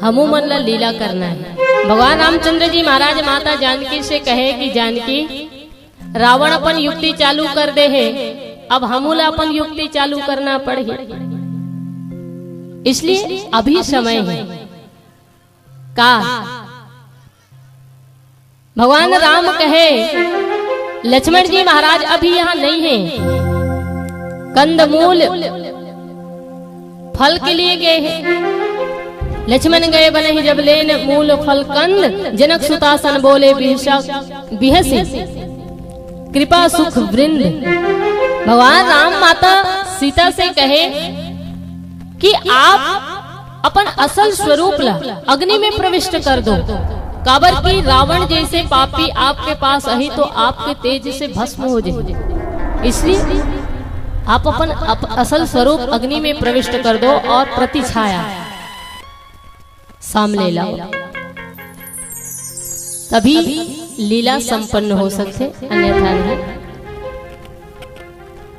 हमू मन ला लीला करना है। भगवान रामचंद्र जी महाराज माता जानकी से कहे कि जानकी, रावण अपन युक्ति चालू कर दे है, अब हमू ला अपन युक्ति चालू करना पड़ेगी, इसलिए अभी समय है का। भगवान राम कहे लक्ष्मण जी महाराज अभी यहाँ नहीं है, कंदमूल फल के लिए गए हैं। लक्ष्मण गए बने जब लेन मूल फल कंद, जनक सुतासन बोले बिहसी कृपा सुख वृंद। भगवान राम माता सीता से कहे कि आप अपन असल स्वरूप ला अग्नि में प्रविष्ट कर दो, काबर की रावण जैसे पापी आपके पास आई तो आपके तेज से भस्म हो जाए, इसलिए आप अपन असल स्वरूप अग्नि में प्रविष्ट कर दो और प्रतिछाया सामने लाओ, तभी लीला संपन्न हो सकते, अन्यथा नहीं।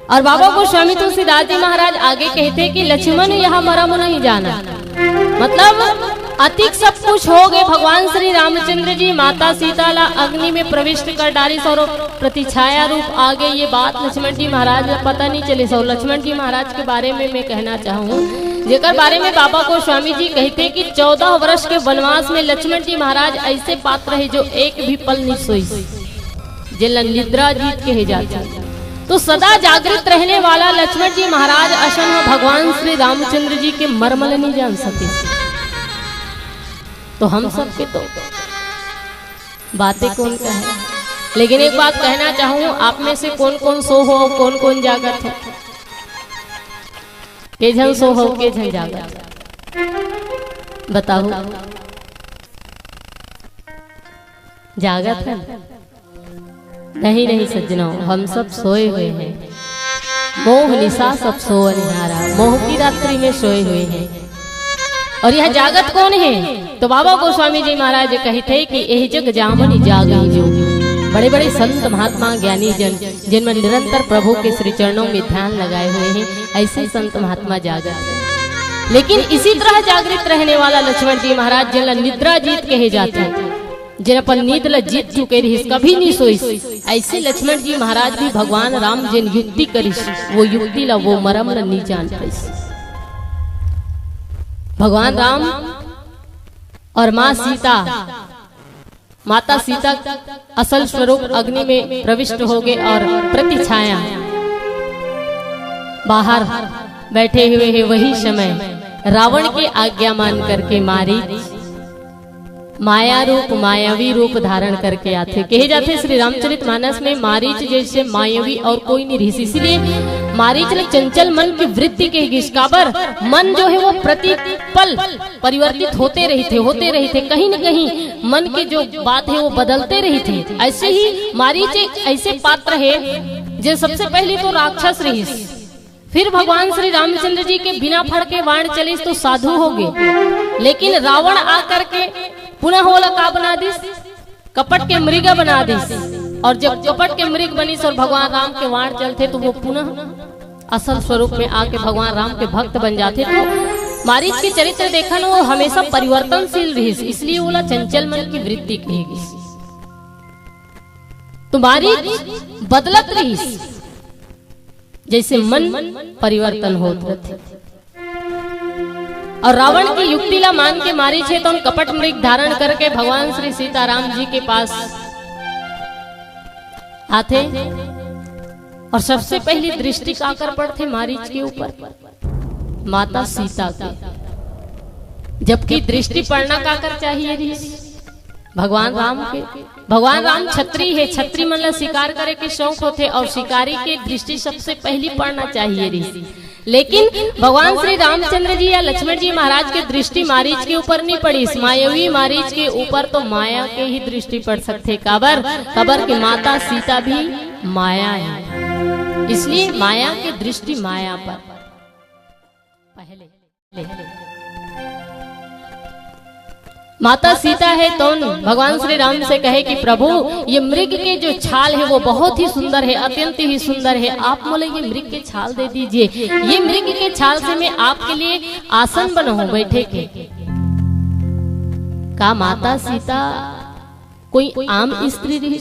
और बाबा गोस्वामी तुलसीदास जी महाराज आगे कहते कि लक्ष्मण यह मरम नहीं जाना, मतलब अतिक सब कुछ हो गए। भगवान श्री रामचंद्र जी माता सीता ला अग्नि में प्रविष्ट कर डाली और प्रतिछाया रूप आ गए, ये बात लक्ष्मण जी महाराज पता नहीं चले। सो लक्ष्मण जी महाराज के बारे में मैं कहना चाहूँ, जेकर बारे में बाबा गोस्वामी जी कहते कि 14 वर्ष के वनवास में लक्ष्मण जी महाराज ऐसे पात्र है जो एक भी पल नहीं सोई, जिला निद्रा जीत कहे जाते। तो सदा जागृत रहने वाला लक्ष्मण जी महाराज अशन भगवान श्री रामचंद्र जी के मर्मल नहीं जान सके, तो हम सब के तो बातें कौन कहे। लेकिन एक बात कहना चाहूँ, आप में से कौन कौन सो हो, कौन कौन जागत है, के जन सो हो के जन जागत, बताओ। जागत है? नहीं नहीं सज्जनों, हम सब सोए हुए हैं। मोह निशा सब सो अनिहारा, मोह की रात्रि में सोए हुए हैं। और यह जागत कौन है? तो बाबा गोस्वामी जी महाराज कहते कि यही जग जामनी जागी जो। बड़े बड़े संत महात्मा ज्ञानी जन जिनमें निरंतर प्रभु के श्री चरणों में ध्यान लगाए हुए हैं, ऐसे संत महात्मा जागत। लेकिन इसी तरह जागृत रहने वाला लक्ष्मण जी महाराज जिनला निद्रा जीत कहे जाते हैं, जिन अपन नींद ला जीत चुके रही, कभी नहीं सोई, ऐसे लक्ष्मण जी महाराज भी भगवान राम जिन युक्ति करिस, वो युक्ति ला वो मरम ला नहीं जान पाइस। भगवान राम और माँ सीता, माता सीता असल स्वरूप अग्नि में प्रविष्ट हो गए और प्रतिछाया बाहर बैठे हुए हैं। वही समय रावण की आज्ञा मान करके मारीच माया रूप मायावी रूप धारण करके आते। कहे जाते श्री रामचरितमानस में मारीच जैसे मायावी और कोई नहीं रही, इसलिए मारीच ने चंचल मन की वृत्ति कहेगी। काबर मन जो है वो प्रति पल परिवर्तित होते रहे थे, कहीं न कहीं मन की जो बात है वो बदलते रही थे। ऐसे ही मारीच एक ऐसे पात्र है जो सबसे पहले तो राक्षस रही, फिर भगवान श्री रामचंद्र जी के बिना फड़ के बाण चले तो साधु हो गए। लेकिन रावण आकर के पुनः होला का बना दिस, कपट के मृग बना दिस। और जब कपट के मृग बनिस और भगवान राम के वाण चलते तो वो पुनः असल स्वरूप में आके भगवान राम के भक्त बन जाते। तो मारीच के चरित्र देखा ना, वो हमेशा परिवर्तनशील रही, इसलिए बोला चंचल मन की वृत्ति कहेगी। तो मारीच बदलत रही जैसे मन परिवर्तन होते थे। और रावण की युक्ति ला मान के मारी छे तो कपट मृग धारण करके भगवान श्री सीताराम जी के पास आते और सबसे पहली दृष्टि का कर पड़ते मारीच के ऊपर, माता सीता के। जबकि दृष्टि पड़ना का कर चाहिए भगवान राम के। भगवान राम छत्री है, छत्री मतलब शिकार करे के शौक होते और शिकारी के दृष्टि सबसे पहली पड़ना चाहिए ऋषि। लेकिन भगवान श्री रामचंद्र जी या लक्ष्मण जी महाराज की दृष्टि मारीच के ऊपर नहीं पड़ी, मायावी मारीच के ऊपर तो माया के ही दृष्टि पड़ सकते। कबर की माता सीता भी माया है, इसलिए माया की दृष्टि माया पर पहले। माता सीता है तो भगवान श्री राम से कहे कि प्रभु ये मृग के जो छाल है वो बहुत ही सुंदर है, अत्यंत ही सुंदर है, आप बोले ये मृग के छाल दे दीजिए, ये मृग के छाल से मैं आपके लिए आसन बनाऊं बैठे के। का माता सीता कोई आम स्त्री रही,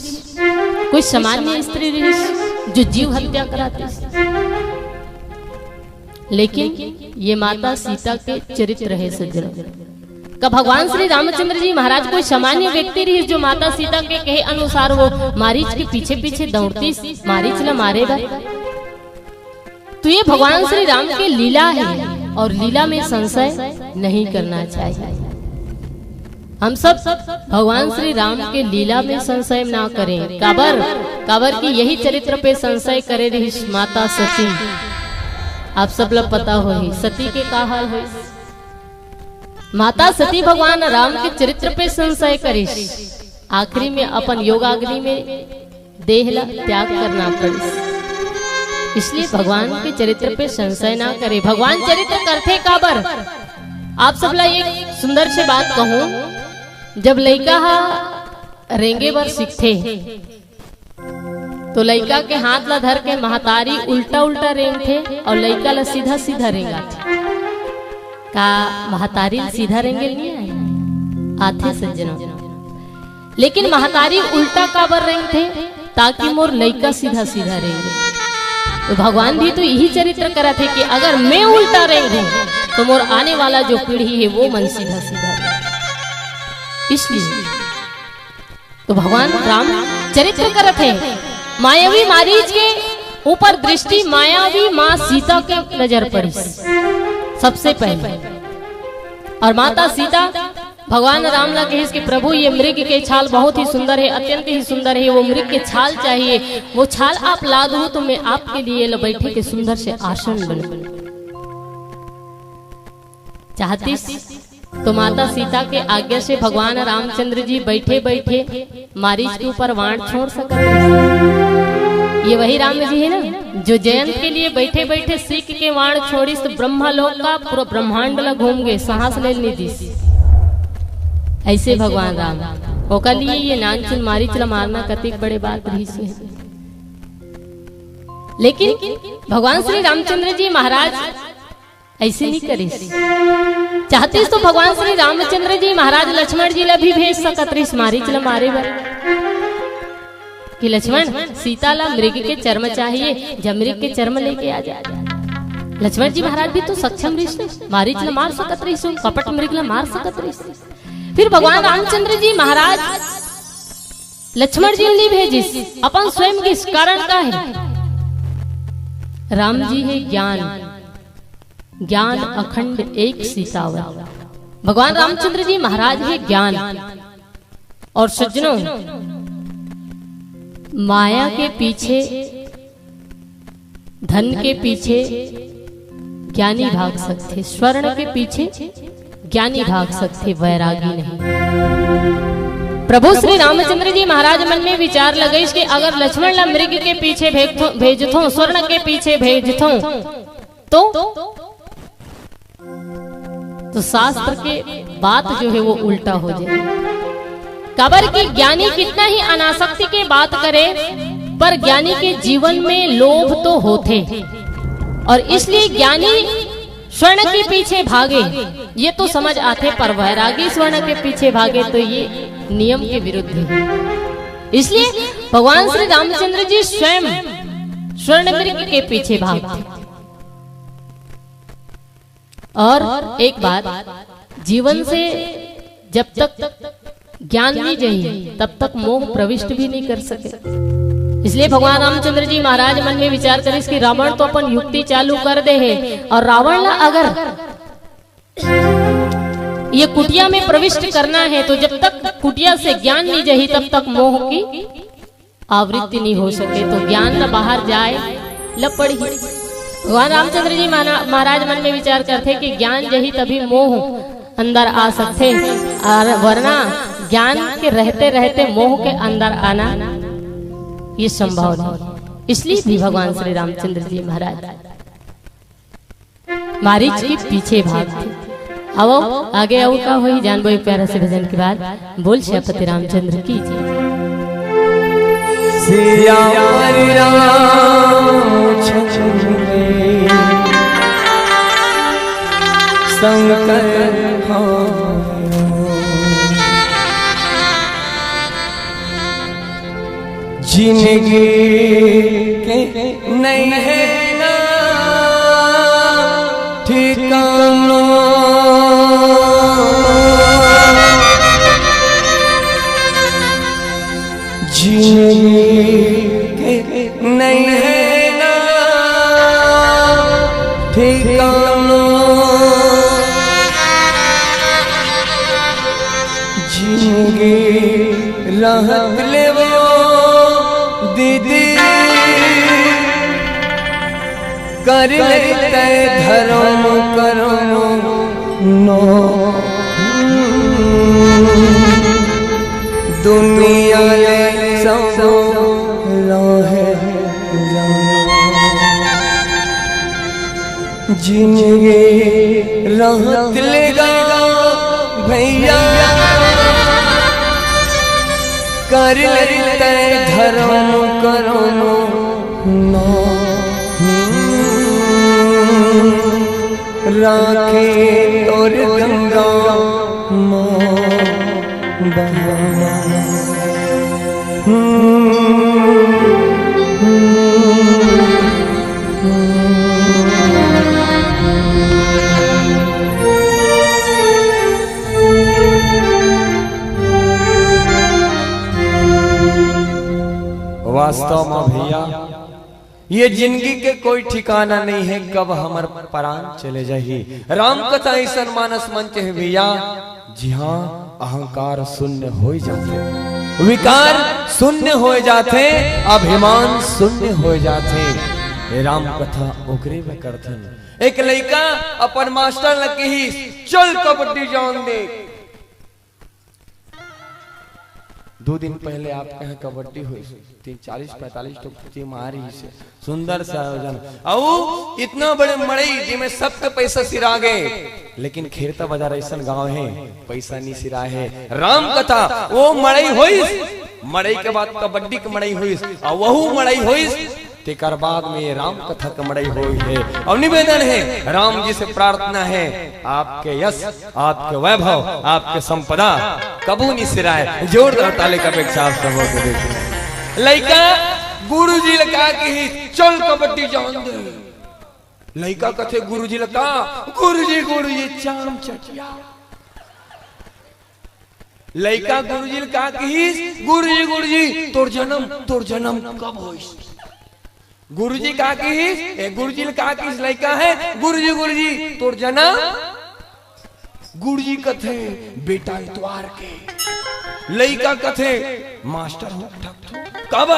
कोई सामान्य स्त्री रही जो जीव हत्या कराती, लेकिन ये माता सीता के चरित्र है सज्जनों का। भगवान श्री रामचंद्र जी महाराज कोई सामान्य व्यक्ति रही जो माता सीता के कहे अनुसार वो मारीच के पीछे पीछे दौड़ती, मारीच न मारेगा। तो ये भगवान श्री राम की लीला है और लीला में संशय नहीं करना चाहिए। हम सब भगवान श्री राम के लीला में संशय ना करें। काबर की यही चरित्र पे संशय करे रही माता सती। आप सब लोग पता हो ही सती के का हाल है। माता सती भगवान राम के चरित्र पे संशय करे, आखिरी में अपन योगाग्नि में देहला त्याग करना पड़े। इसलिए भगवान के चरित्र पे संशय ना करे। भगवान चरित्र करते काबर। आप सब ला एक सुंदर से बात कहूं, जब लड़का रेंगे बर सीखते तो लड़का के हाथ ला धर के महतारी उल्टा उल्टा रेंगते और लड़का ला सीधा सीधा रेंगा का महतारी सीधा रेंगे नहीं आते सज्जनों, लेकिन महतारी उल्टा काबर रेंगते ताकि मोर लड़का सीधा सीधा रेंगे। तो भगवान भी तो यही चरित्र करा थे कि अगर मैं उल्टा रेंगूं तो मोर आने वाला जो पीढ़ी है वो मन सीधा सीधा रेंगे। इसलिए तो भगवान राम चरित्र करत है। मायावी मारीच के ऊपर दृष्टि मायावी माँ सीता के नजर पड़ी सबसे पहले, और माता सीता भगवान राम ला कहे कि प्रभु ये मृग के छाल बहुत ही सुंदर है, अत्यंत ही सुंदर है, वो मृग के छाल चाहिए, वो छाल आप ला दो तो मैं आपके लिए बैठे के सुंदर से आसन बन चाहती। तो माता सीता के आज्ञा से भगवान रामचंद्र जी बैठे बैठे मारीच के ऊपर वाण छोड़ सकते। ये वही राम जी है ना जो जयंत के लिए बैठे बैठे सीख के वाण छोड़ी तो ब्रह्मा लोक का पूरा ब्रह्मांड ला घूम गए, सांस ले ली दी। ऐसे भगवान राम ओका लिए ये नानचुन मारीच ला मारना कतिक बड़े बात रही से। लेकिन भगवान श्री रामचंद्र जी महाराज ऐसे नहीं करे। चाहते तो भगवान श्री रामचंद्र जी महाराज लक्ष्मण जी ला भी भेज सकत रही मारीच ला मारे बर कि लक्ष्मण सीता ला मृग के चर्म चाहिए, जब मृग के चर्म लेके आ जाए। लक्ष्मण जी महाराज भी तो सक्षम रही, मारीच ला मार सकत रही, कपट मृग ला मार सकत रही। फिर भगवान रामचंद्र जी महाराज लक्ष्मण जी ने भेजी अपन स्वयं के कारण का है। राम जी है ज्ञान, ज्ञान अखंड एक सीतावर। भगवान रामचंद्र जी महाराज है ज्ञान। और सज्जनों माया के पीछे, धन के पीछे ज्ञानी भाग सकते, स्वर्ण के पीछे ज्ञानी भाग सकते, वैरागी नहीं। प्रभु श्री रामचंद्र जी महाराज मन में विचार लगे कि अगर लक्ष्मण ला मृग के पीछे भेजथो, स्वर्ण के पीछे भेजथो तो शास्त्र के बात जो है वो उल्टा हो जाए। कबर की ज्ञानी कितना ही अनासक्ति के बात करे पर ज्ञानी के जीवन में लोभ तो होते, और इसलिए ज्ञानी स्वर्ण के पीछे भागे ये तो समझ आते, पर वैरागी स्वर्ण के पीछे भागे तो ये नियम के विरुद्ध है। इसलिए भगवान श्री रामचंद्र जी स्वयं स्वर्ण मृग के पीछे भागते। और एक बात, जीवन से जब तक ज्ञान नहीं चाहिए तब तक मोह प्रविष्ट भी नहीं कर सके। इसलिए भगवान रामचंद्र जी महाराज मन में विचार करे कि रावण तो अपन युक्ति चालू कर दे है, और रावण ला अगर ये कुटिया में प्रविष्ट करना है तो जब तक कुटिया से ज्ञान नहीं जाए तब तक मोह की आवृत्ति नहीं हो सके। तो ज्ञान न बाहर जाए लपड़ी। भगवान रामचंद्र जी महाराज मन में विचार करते कि ज्ञान जही तभी मोह अंदर आ सकते, और वरना ज्ञान के रहते रहते मोह के अंदर आना ये संभव नहीं। इसलिए भी भगवान श्री रामचंद्र जी महाराज मारीच के पीछे भागते। आओ आगे आओ का वही जानबो एक प्यारा से भजन के बाद बोल श्रीपति रामचंद्र की जय। सिया शंकर जिंदगी के नहीं है ना ठिकाना, जिंदगी के नहीं है ना ठिकाना, जिंदगी राहत ले वो दीदी कर लेते धर्म कर्म नो, दुनिया ले सब है जिंदगी राहत लेगा भैया कर लेते धर्म कर्म नो, राखे और गंगा माँ बहाना, वास्तव में भैया ये जिंदगी के कोई ठिकाना नहीं है, कब हमार प्राण चले जाही। राम कथा ऐसा मानस मंच है भैया, जी हाँ अहंकार शून्य हो जाते, विकार शून्य हो जाते, अभिमान शून्य हो जाते। राम कथा ओकरे में करथन। एक लड़का अपन मास्टर ने कही चल कबड्डी जान दे। 2 दिन पहले आप कहे कबड्डी हुई 40-45 तो टीम आ रही से सुंदर सा आयोजन, और इतना बड़े मड़ई जिसमें सबके पैसा सिरा गए, लेकिन खेरता बाजार ऐसा गांव है पैसा नहीं सिरा है। राम कथा वो मड़ई हुई, मड़ई के बाद कबड्डी की मड़ई हुई, और वहू मड़ई हुई तेकर बाद में राम कथा का मड़ई हुई है। और निवेदन है राम जी से प्रार्थना है आपके यश, आपके वैभव, आपके संपदा कबू नहीं सिराए। जोरदार ताली का अपेक्षा आप सबों को देखें। लड़का गुरु जी लगा के चल कबड्डी जान दे। लड़का कथे गुरु जी लगा, गुरु जी चाम चटिया। लड़का गुरु जी लगा के गुरु जी तोर जन्म कब होई। गुरुजी का की गुरुजी का की लड़का है गुरुजी तोर जना। गुरुजी कथे बेटा इतवार के, लड़का कथे मास्टर हो कब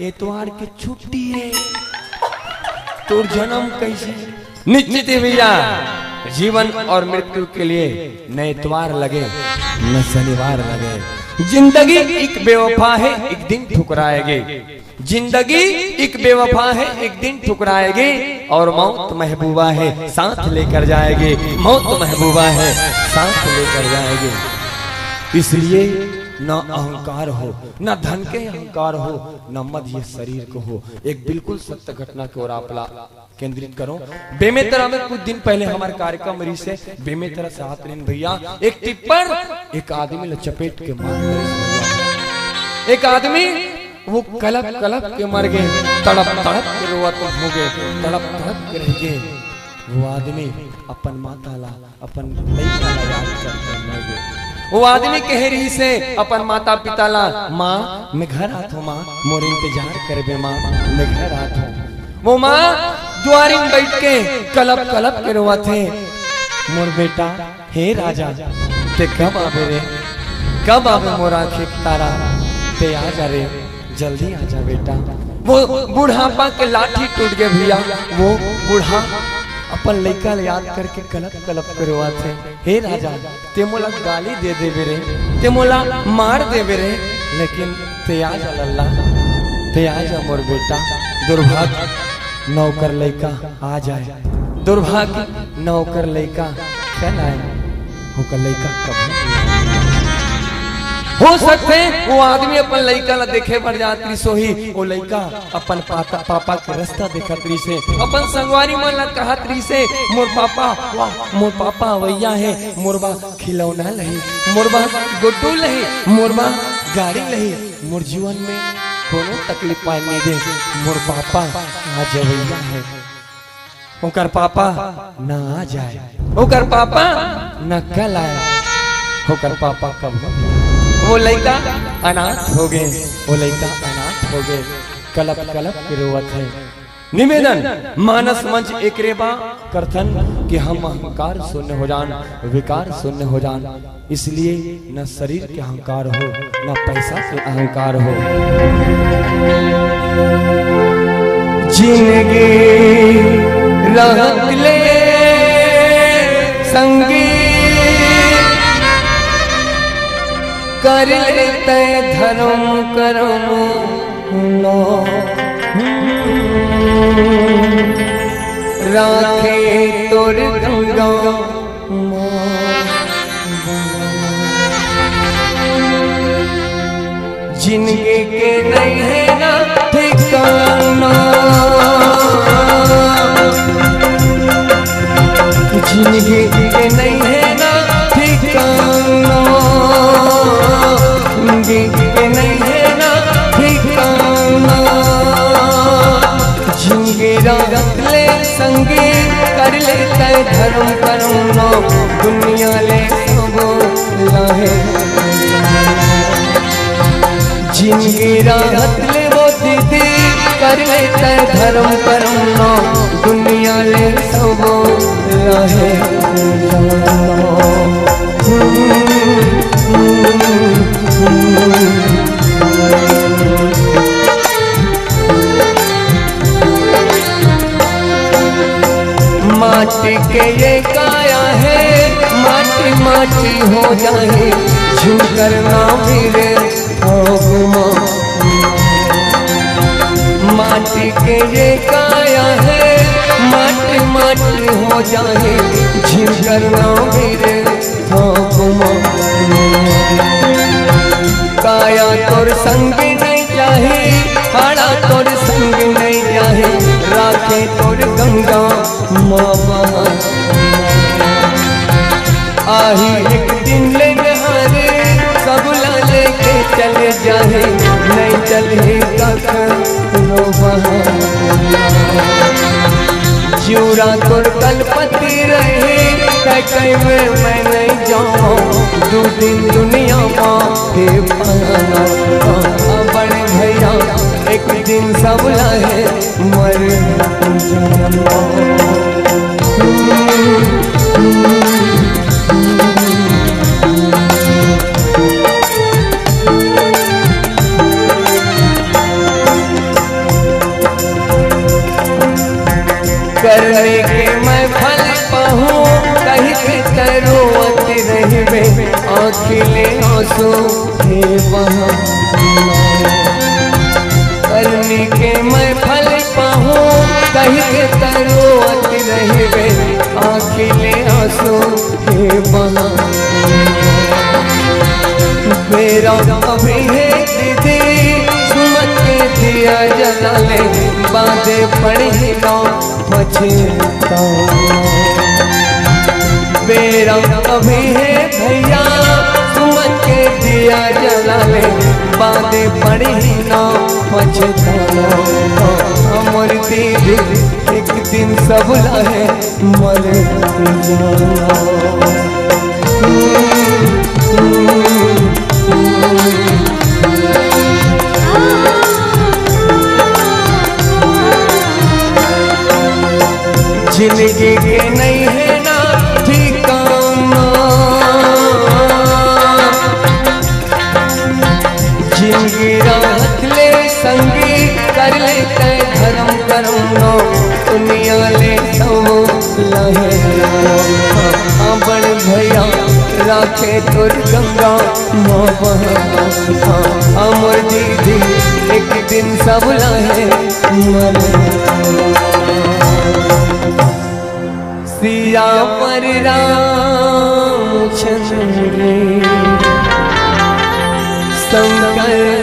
इतवार के छुट्टी है, तोर जन्म कैसे। निश्चित भैया जीवन और मृत्यु के लिए न इतवार लगे न शनिवार लगे। जिंदगी एक बेवफा है एक दिन ठुकराएगी, जिंदगी एक बेवफा है एक दिन ठुकराएगी, और मौत महबूबा है साथ लेकर जाएगी। मौत महबूबा है साथ लेकर जाएगी। इसलिए न अहंकार हो, न धन के अहंकार हो, न मद ये शरीर को हो। एक बिल्कुल सत्य घटना की ओर आप केंद्रित करो। बेमेतरा में कुछ दिन पहले हमारे कार्यक्रम मरीज से बेमेतरा से हाथ भैया एक टिप्पर एक आदमी ने चपेट के मार, एक आदमी वो कलप के मर गए, तड़प के रोवत हो गए, तड़प के रह गए। वो आदमी अपन माता ला अपन लइका ला याद करके मर गए। वो आदमी कह रही से अपन माता पिता ला, माँ मैं घर आत हूँ, माँ मोर इंतजार करबे, माँ मैं घर आत हूँ। वो माँ द्वारी में बैठ के कलप के रोवत है, मोर बेटा हे राजा ते कब आवे रे, कब आवे मोर आँखें तारा, ते आ जा रे जल्दी आजा बेटा। वो बुढ़ापा के लाठी टूट गए भैया। वो बूढ़ा अपन लड़का याद करके कलप के रोआ थे, हे राजा ते मोला गाली दे देवे रे, ते मोला मार देवे रे, लेकिन ते आजा लल्ला, ते आजा मोर बेटा। दुर्भाग्य नौकर लड़का आ जाए, दुर्भाग्य नौकर लड़का चल आए। होकर लड़का कभी हो सकते वो आदमी अपन लड़का ला देखे पर जाती सोही वो लड़का अपन पापा के रास्ता देखत रही से अपन संगवारी मन ला कहत रही से मोर पापा वाह मोर पापा वैया है मोरबा खिलौना लही मोरबा गुड्डू लही मोरबा गाड़ी लही मोर जीवन में कोनो तकलीफ पाए नहीं दे मोर पापा आज वैया है ओकर पापा ना आ जाए ओकर पापा ना कल आए ओकर पापा कब वो लड़का अनाथ हो गए वो लड़का अनाथ हो गए कलप कलप की रोवत है निवेदन मानस मंच एक रेबा करथन कि हम अहंकार शून्य हो जान विकार शून्य हो जान इसलिए न शरीर के अहंकार हो न पैसा के अहंकार हो जिंदगी रहत ले संगी कर लेते धर्म करम नो राखे तोर गंगा जिंदगी के नहीं है ना ठिकाना जिंदगी के नहीं है ना ठिकाना के नहीं है ना ठिकाना जिंदगी रख ले संगी कर लेते धर्म करुणा दुनिया ले सबो लाहे जिंदगी रख ले वो दीदी कर लेते धर्म करुणा दुनिया ले सबो लाहे माटी के ये काया है माटी माटी हो जाए झुकर ना मेरे माटी के ये काया है माटी माटी हो जाए झुकर ना मेरे काया तोर संग नहीं चाहे हाड़ा तोर संग नहीं चाहे राखे तोर गंगा मामा आही एक दिन ले नहारे सबला लेके चले जाए नहीं चले चिउरा तोर कलपति रहे कई में मैं नहीं जाऊँ दो दिन दुनिया में बड़े भैया एक दिन सब लाए मर करने के मैं फल पाहूँ कहीं के तरोवत रहबे आँखिले आंसू हे वहाँ करने के मैं फल पाहूँ कहीं के तरोवत रहबे आँखिले आंसू हे वहाँ मेरा अभी है दीदी सुमत के दिया जला ले बांधे पड़ी गाँव मेरा अभी है भैया सुमत के दिया जला ले बांधे पड़ी ना पछताना अमर दीदी एक दिन सब लाए मर जाना जिंदगी के नहीं है ना ठिकाना जिंदगी रख ले संगी कर लेते धर्म करुणा दुनिया ले सब लहे बड़ भैया राखे तोर गंगा अमर दीदी एक दिन सब लहे मर सिया पर राम चंद्रे शंकर